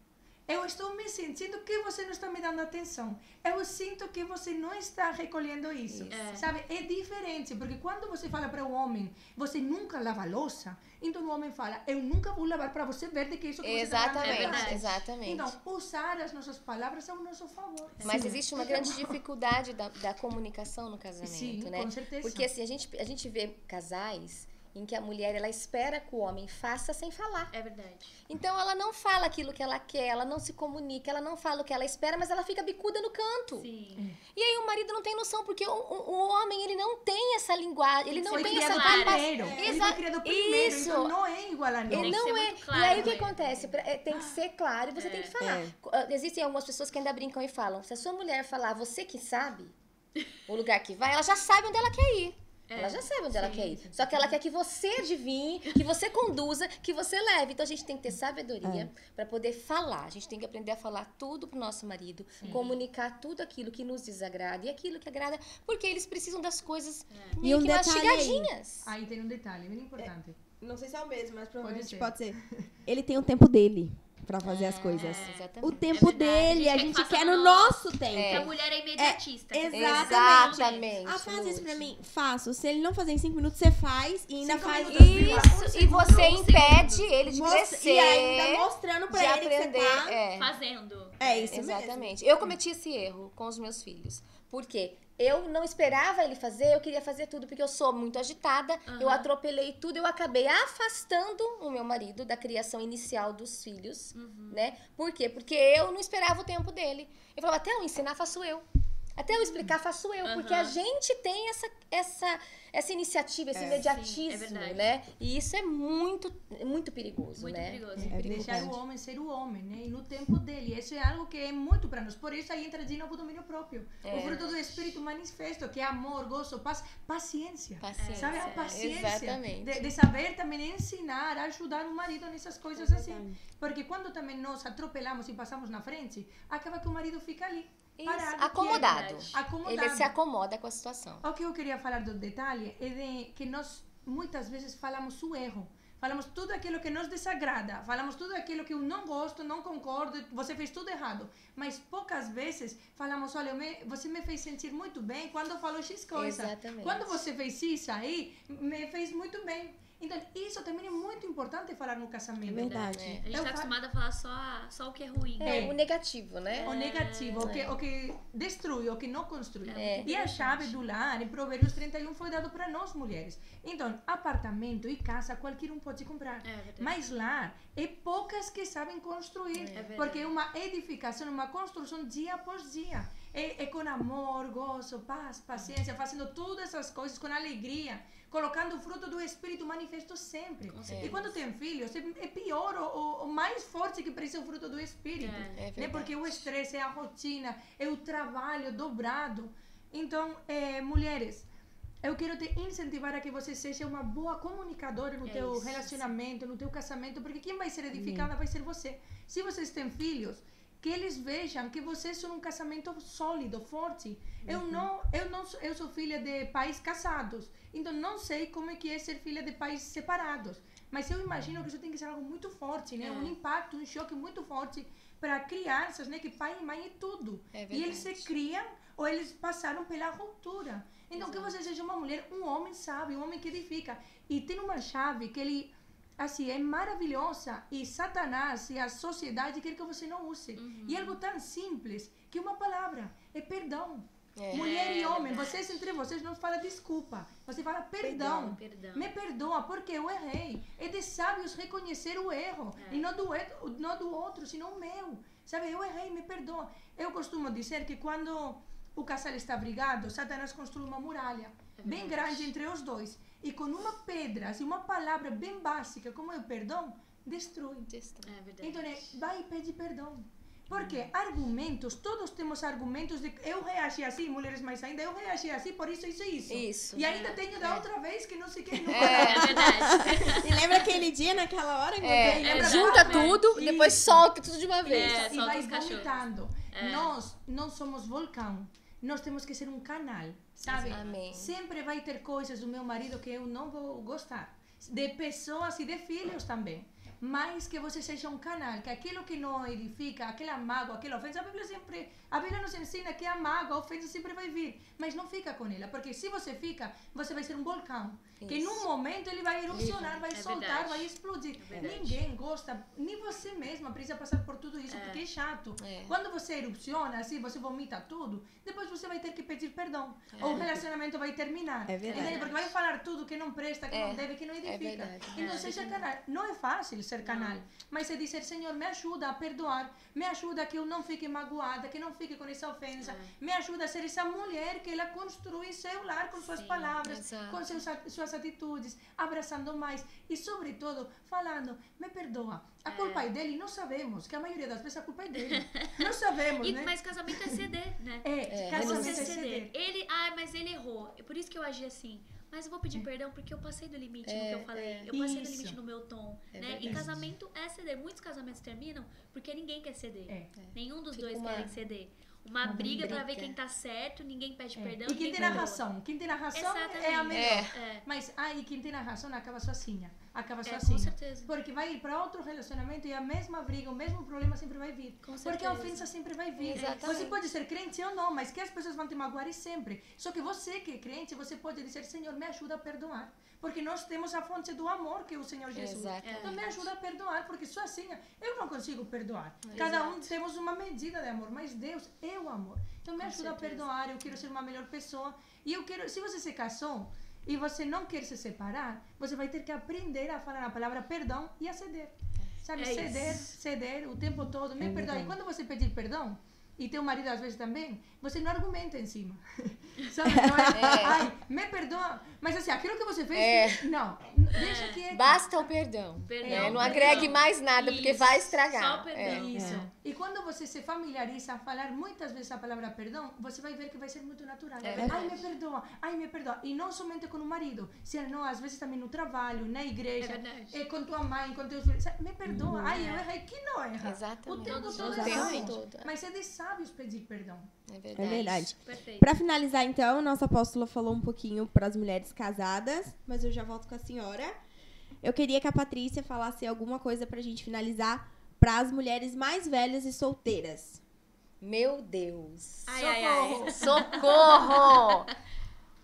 S2: eu estou me sentindo que você não está me dando atenção. Eu sinto que você não está recolhendo isso. Sabe? É diferente, porque quando você fala para o homem, você nunca lava a louça, então o homem fala, eu nunca vou lavar para você ver de que isso que você está falando.
S3: Exatamente.
S2: Então, usar as nossas palavras ao nosso favor.
S3: Mas existe uma grande dificuldade da comunicação no casamento, né?
S2: Com certeza.
S3: Porque assim, a gente vê casais em que a mulher, ela espera que o homem faça sem falar.
S4: É verdade.
S3: Então, ela não fala aquilo que ela quer, ela não se comunica, ela não fala o que ela espera, mas ela fica bicuda no canto.
S4: Sim.
S3: E aí o marido não tem noção, porque o homem, ele não tem essa linguagem, ele não
S2: foi
S3: tem essa
S2: criado primeiro. Ele foi criado primeiro,
S3: Isso.
S2: então não é igual a nós.
S3: Ele não é.
S4: Claro,
S3: e aí o que
S4: né?
S3: acontece? Tem que ser claro e você tem que falar. Existem algumas pessoas que ainda brincam e falam, se a sua mulher falar, você que sabe o lugar que vai, ela já sabe onde ela quer ir. Ela já sabe onde ela quer ir. Só que ela quer que você adivinhe, que você conduza, que você leve. Então a gente tem que ter sabedoria para poder falar. A gente tem que aprender a falar tudo pro nosso marido, comunicar tudo aquilo que nos desagrada e aquilo que agrada, porque eles precisam das coisas meio que mastigadinhas.
S2: Aí tem um detalhe bem importante.
S1: Não sei se é o mesmo, mas provavelmente
S2: Pode
S1: pode ser. Ele tem o tempo dele. pra fazer as coisas.
S3: Exatamente.
S1: O tempo dele, a gente quer no nosso tempo.
S4: Porque a mulher é imediatista.
S3: Exatamente.
S1: Faz isso pra mim. Faço. Se ele não fazer em 5 minutos, você faz e ainda
S2: 5
S1: faz
S2: minutos.
S3: Isso, e você impede ele de crescer.
S1: E ainda mostrando pra
S3: de
S1: ele
S3: aprender.
S1: que você tá...
S4: Fazendo.
S1: É isso
S3: Exatamente. Eu cometi esse erro com os meus filhos. Por quê? Eu não esperava ele fazer, eu queria fazer tudo, porque eu sou muito agitada, eu atropelei tudo, eu acabei afastando o meu marido da criação inicial dos filhos, né? Por quê? Porque eu não esperava o tempo dele. Eu falava, até eu ensinar, faço eu. Até eu explicar, faço eu. Porque a gente tem essa iniciativa, esse imediatismo,
S4: sim, é
S3: né? E isso é muito perigoso,
S4: Muito
S3: né?
S4: perigoso.
S2: Deixar o homem ser o homem, né? E no tempo dele. Isso é algo que é muito para nós. Por isso aí entra de novo o domínio próprio. O fruto do Espírito manifesto, que é amor, gozo, paz, paciência. Sabe? A paciência.
S3: Exatamente.
S2: De saber também ensinar, ajudar o marido nessas coisas assim. Porque quando também nós atropelamos e passamos na frente, acaba que o marido fica ali. Parado,
S3: Acomodado.
S2: Acomodado.
S3: Ele se acomoda com a situação.
S2: O que eu queria falar do detalhe é de que nós muitas vezes falamos o erro. Falamos tudo aquilo que nos desagrada. Falamos tudo aquilo que eu não gosto, não concordo, você fez tudo errado. Mas poucas vezes falamos, olha, você me fez sentir muito bem quando falou X coisa.
S3: Exatamente.
S2: Quando você fez isso aí, me fez muito bem. Então, isso também é muito importante falar no casamento.
S1: É verdade.
S4: A gente tá acostumada a falar só o que é ruim.
S3: O negativo, né?
S2: O negativo, o que destrui, o que não construi. E a chave do lar, em Provérbios 31, foi dado para nós, mulheres. Então, apartamento e casa, qualquer um pode comprar. Mas lar, é poucas que sabem construir. Porque é uma edificação, uma construção dia após dia. É com amor, gozo, paz, paciência, fazendo todas essas coisas com alegria, colocando o fruto do Espírito manifesto sempre. E quando tem filhos, é pior ou mais forte que precisa o fruto do Espírito. Né? Porque o estresse, é a rotina, é o trabalho dobrado. Então, mulheres, eu quero te incentivar a que você seja uma boa comunicadora no teu relacionamento, no teu casamento, porque quem vai ser edificada vai ser você. Se vocês têm filhos, que eles vejam que vocês são um casamento sólido, forte. Eu sou filha de pais casados, então não sei como é que é ser filha de pais separados. Mas eu imagino que isso tem que ser algo muito forte, né? Um impacto, um choque muito forte para crianças, né? Que pai e mãe é tudo. E eles se criam ou eles passaram pela ruptura. Então que você seja uma mulher, um homem sábio, um homem que edifica. E tem uma chave que ele... assim, é maravilhosa e Satanás e a sociedade quer que você não use. E é algo tão simples que uma palavra é perdão. Mulher e homem, vocês entre vocês não falam desculpa, você fala perdão. Me perdoa porque eu errei. É de sábios reconhecer o erro e não do outro, senão o meu. Sabe, eu errei, me perdoa. Eu costumo dizer que quando o casal está brigado, Satanás construi uma muralha bem grande entre os dois. E com uma pedra, assim, uma palavra bem básica, como é o perdão, destrui.
S4: É verdade.
S2: Então, vai e pede perdão. Porque argumentos, todos temos argumentos de eu reagi assim, mulheres mais ainda, eu reagi assim, por isso, isso. E ainda tenho da outra vez que não sei o que.
S4: É verdade.
S1: E lembra aquele dia, naquela hora? Que
S3: junta tudo, depois solta tudo de uma vez.
S2: E vai vomitando. Nós não somos vulcão. Nós temos que ser um canal, sabe?
S3: Amém.
S2: Sempre vai ter coisas do meu marido que eu não vou gostar. De pessoas e de filhos também. Mas que você seja um canal, que aquilo que não edifica, aquela mágoa, aquela ofensa, a Bíblia nos ensina que a mágoa, a ofensa sempre vai vir, mas não fica com ela, porque se você fica, você vai ser um vulcão, que num momento ele vai erupcionar, vai soltar, vai explodir. Ninguém gosta, nem você mesma precisa passar por tudo isso, porque é chato. Quando você erupciona, assim, você vomita tudo, depois você vai ter que pedir perdão, ou o relacionamento vai terminar. Porque vai falar tudo que não presta, que não deve, que não edifica. Então seja canal. Não é fácil ser canal, mas é dizer, Senhor, me ajuda a perdoar, me ajuda a que eu não fique magoada, que não fique com essa ofensa, me ajuda a ser essa mulher que ela construi seu lar com suas palavras, com suas atitudes, abraçando mais e, sobretudo, falando, me perdoa. A culpa é dele, não sabemos, que a maioria das vezes a culpa é dele. Não sabemos, né?
S4: Mas casamento é ceder, né?
S2: Casamento é ceder.
S4: Mas ele errou, é por isso que eu agi assim. Mas eu vou pedir perdão porque eu passei do limite no que eu falei. Eu passei do limite no meu tom. Né? E casamento é ceder. Muitos casamentos terminam porque ninguém quer ceder. Nenhum dos dois querem ceder. Uma briga pra ver quem tá certo, ninguém pede perdão.
S2: E quem tem a razão. Quem tem a razão é a melhor. Mas aí quem tem a razão acaba sozinha. acaba sozinha.
S4: Com certeza.
S2: Porque vai ir para outro relacionamento e a mesma briga, o mesmo problema sempre vai vir. Porque a ofensa sempre vai vir.
S3: Exatamente.
S2: Você pode ser crente ou não, mas que as pessoas vão te magoar sempre. Só que você que é crente, você pode dizer, Senhor, me ajuda a perdoar. Porque nós temos a fonte do amor que é o Senhor Jesus. Então me ajuda a perdoar, porque sozinha eu não consigo perdoar. Cada um temos uma medida de amor, mas Deus é o amor. Então me ajuda a perdoar, eu quero ser uma melhor pessoa. E eu quero, se você se casou e você não quer se separar, você vai ter que aprender a falar a palavra perdão e a ceder. Sabe, ceder o tempo todo, me perdoar. E quando você pedir perdão, e teu marido às vezes também, você não argumenta em cima. Sabe? Não é, ai, me perdoa, mas assim, aquilo que você fez, não, deixa quieto.
S3: Basta o perdão. Não agregue mais nada, porque vai estragar.
S4: Só perdão.
S2: Isso. E quando você se familiariza a falar muitas vezes a palavra perdão, você vai ver que vai ser muito natural. Ai, me perdoa. E não somente com o marido, senão às vezes também no trabalho, na igreja, com tua mãe, com teus filhos. Me perdoa. Ai, eu errei. Que não erra.
S3: Exatamente.
S2: O tempo todo erramos. Mas é de sábios pedir perdão.
S3: É
S1: É verdade.
S4: Perfeito.
S1: Pra finalizar, então, nossa apóstola falou um pouquinho para as mulheres casadas, mas eu já volto com a senhora. Eu queria que a Patrícia falasse alguma coisa pra gente finalizar para as mulheres mais velhas e solteiras.
S3: Meu Deus.
S4: Ai.
S3: Socorro!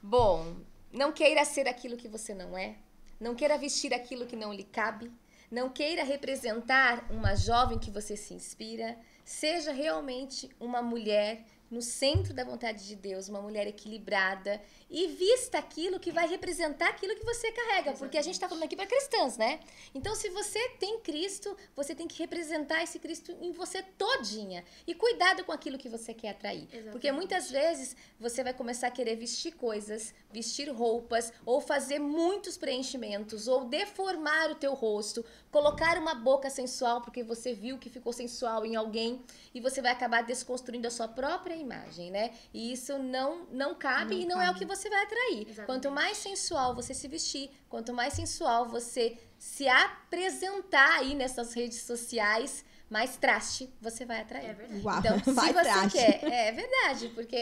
S3: Bom, não queira ser aquilo que você não é. Não queira vestir aquilo que não lhe cabe. Não queira representar uma jovem que você se inspira. Seja realmente uma mulher no centro da vontade de Deus, uma mulher equilibrada e vista aquilo que vai representar aquilo que você carrega, porque a gente está falando aqui para cristãs, né? Então, se você tem Cristo, você tem que representar esse Cristo em você todinha. E cuidado com aquilo que você quer atrair.
S4: Exatamente.
S3: Porque muitas vezes você vai começar a querer vestir coisas, vestir roupas, ou fazer muitos preenchimentos, ou deformar o teu rosto, colocar uma boca sensual porque você viu que ficou sensual em alguém, e você vai acabar desconstruindo a sua própria imagem, né? E isso não cabe e não é o que você vai atrair.
S4: Exatamente.
S3: Quanto mais sensual você se vestir, quanto mais sensual você se apresentar aí nessas redes sociais, mais traste você vai atrair.
S4: É verdade.
S1: Uau,
S3: Então, se
S1: vai
S3: você
S1: traste.
S3: quer, é verdade, porque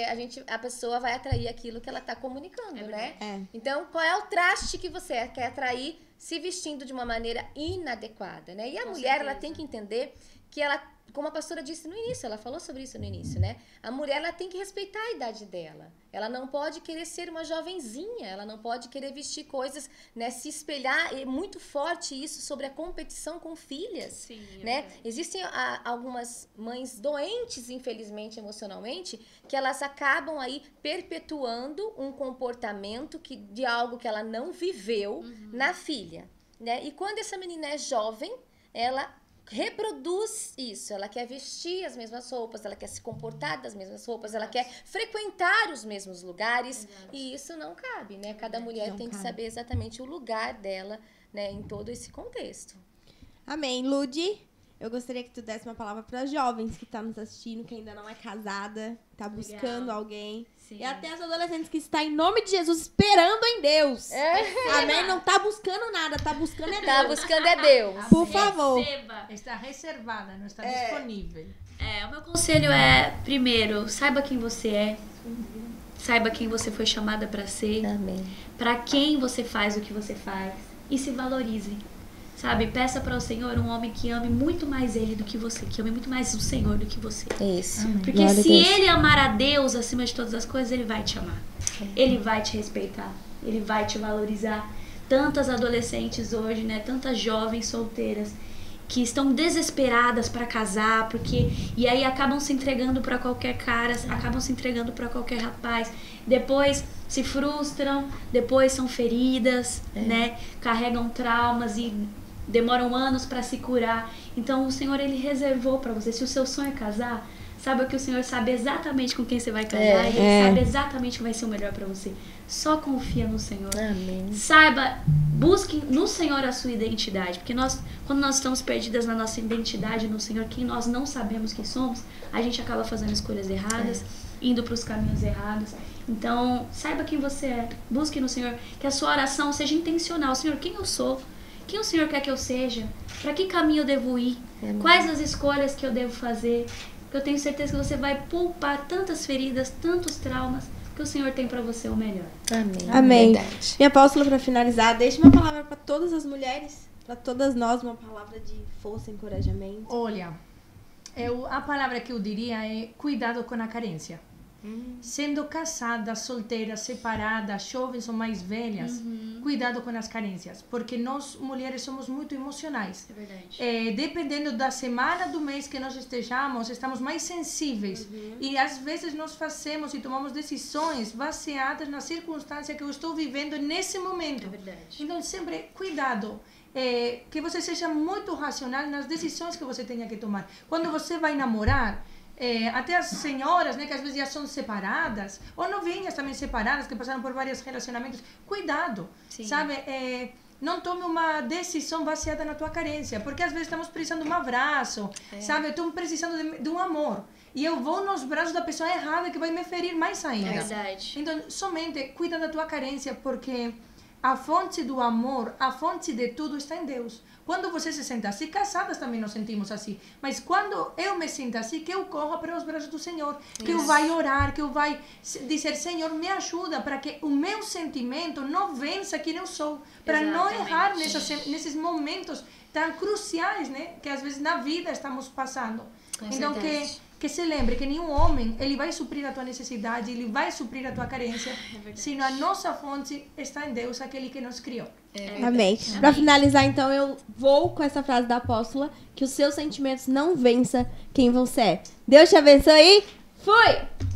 S3: a pessoa vai atrair aquilo que ela tá comunicando, né?
S1: É.
S3: Então, qual é o traste que você quer atrair se vestindo de uma maneira inadequada, né? E a mulher, ela tem que entender que ela, como a pastora disse no início, ela falou sobre isso no início, né? A mulher, ela tem que respeitar a idade dela. Ela não pode querer ser uma jovenzinha, ela não pode querer vestir coisas, né? Se espelhar, é muito forte isso sobre a competição com filhas,
S4: Sim,
S3: né? Existem algumas mães doentes, infelizmente, emocionalmente, que elas acabam aí perpetuando um comportamento de algo que ela não viveu na filha, né? E quando essa menina é jovem, ela reproduz isso, ela quer vestir as mesmas roupas, ela quer se comportar das mesmas roupas, ela quer frequentar os mesmos lugares.
S4: Exato.
S3: E isso não cabe, né? Cada mulher
S1: Não
S3: tem que
S1: cabe.
S3: saber exatamente o lugar dela, né, em todo esse contexto.
S1: Amém. Ludi, eu gostaria que tu desse uma palavra para as jovens que estão nos assistindo, que ainda não é casada, tá buscando alguém.
S4: Sim.
S1: E até as adolescentes que estão em nome de Jesus esperando em Deus. Amém? Não tá buscando nada, tá buscando é Deus.
S3: Tá buscando é Deus.
S1: Por favor.
S4: Receba.
S2: Está reservada, não está disponível.
S4: O meu conselho é, primeiro, saiba quem você é. Saiba quem você foi chamada para ser.
S3: Amém.
S4: Para quem você faz o que você faz. E se valorize. Sabe? Peça para o Senhor um homem que ame muito mais ele do que você. Que ame muito mais o Senhor do que você.
S3: Isso.
S4: Porque
S1: Glória a
S4: se
S1: Deus.
S4: ele amar a Deus acima de todas as coisas, ele vai te amar. Ele vai te respeitar. Ele vai te valorizar. Tantas adolescentes hoje, né? Tantas jovens solteiras que estão desesperadas para casar, e aí acabam se entregando para qualquer cara, acabam se entregando para qualquer rapaz. Depois se frustram, depois são feridas, né? Carregam traumas e demoram anos para se curar. Então o Senhor, ele reservou para você. Se o seu sonho é casar, saiba que o Senhor sabe exatamente com quem você vai casar, e ele sabe exatamente o que vai ser o melhor para você. Só confia no Senhor.
S3: Amém.
S4: Saiba, busque no Senhor a sua identidade, porque quando nós estamos perdidas na nossa identidade no Senhor, quem nós não sabemos quem somos, a gente acaba fazendo escolhas erradas, indo para os caminhos errados. Então, saiba quem você é, busque no Senhor, que a sua oração seja intencional. Senhor, quem eu sou? Quem o Senhor quer que eu seja? Para que caminho eu devo ir? Quais as escolhas que eu devo fazer? Eu tenho certeza que você vai poupar tantas feridas, tantos traumas, porque porque o Senhor tem pra você o melhor.
S1: Amém.
S3: Verdade.
S1: Minha apóstola, para finalizar, deixa uma palavra para todas as mulheres, para todas nós, uma palavra de força, encorajamento.
S2: Olha, a palavra que eu diria é cuidado com a carência. Sendo casada, solteira, separada, jovens ou mais velhas, cuidado com as carências, porque nós mulheres somos muito emocionais.
S4: É verdade.
S2: Dependendo da semana do mês que nós estejamos, estamos mais sensíveis e às vezes nós fazemos e tomamos decisões baseadas na circunstância que eu estou vivendo nesse momento.
S4: É verdade.
S2: Então sempre cuidado. Que você seja muito racional nas decisões que você tenha que tomar. Quando você vai namorar, até as senhoras, né, que às vezes já são separadas, ou novinhas também separadas, que passaram por vários relacionamentos, cuidado,
S4: Sim.
S2: sabe? Não tome uma decisão baseada na tua carência, porque às vezes estamos precisando de um abraço, sabe? Eu estou precisando de um amor. E eu vou nos braços da pessoa errada que vai me ferir mais ainda.
S4: É verdade.
S2: Então, somente cuida da tua carência, porque a fonte do amor, a fonte de tudo está em Deus. Quando você se sente assim, casadas também nos sentimos assim. Mas quando eu me sinto assim, que eu corra para os braços do Senhor. Que eu vai orar, que eu vai dizer, Senhor, me ajuda para que o meu sentimento não vença quem eu sou. Para não errar nesses momentos tão cruciais, né? Que às vezes na vida estamos passando. Então, que se lembre que nenhum homem, ele vai suprir a tua necessidade, ele vai suprir a tua carência, sino a nossa fonte está em Deus, aquele que nos criou.
S1: Amém. Para finalizar, então, eu vou com essa frase da apóstola, que os seus sentimentos não vençam quem você é. Deus te abençoe. Fui!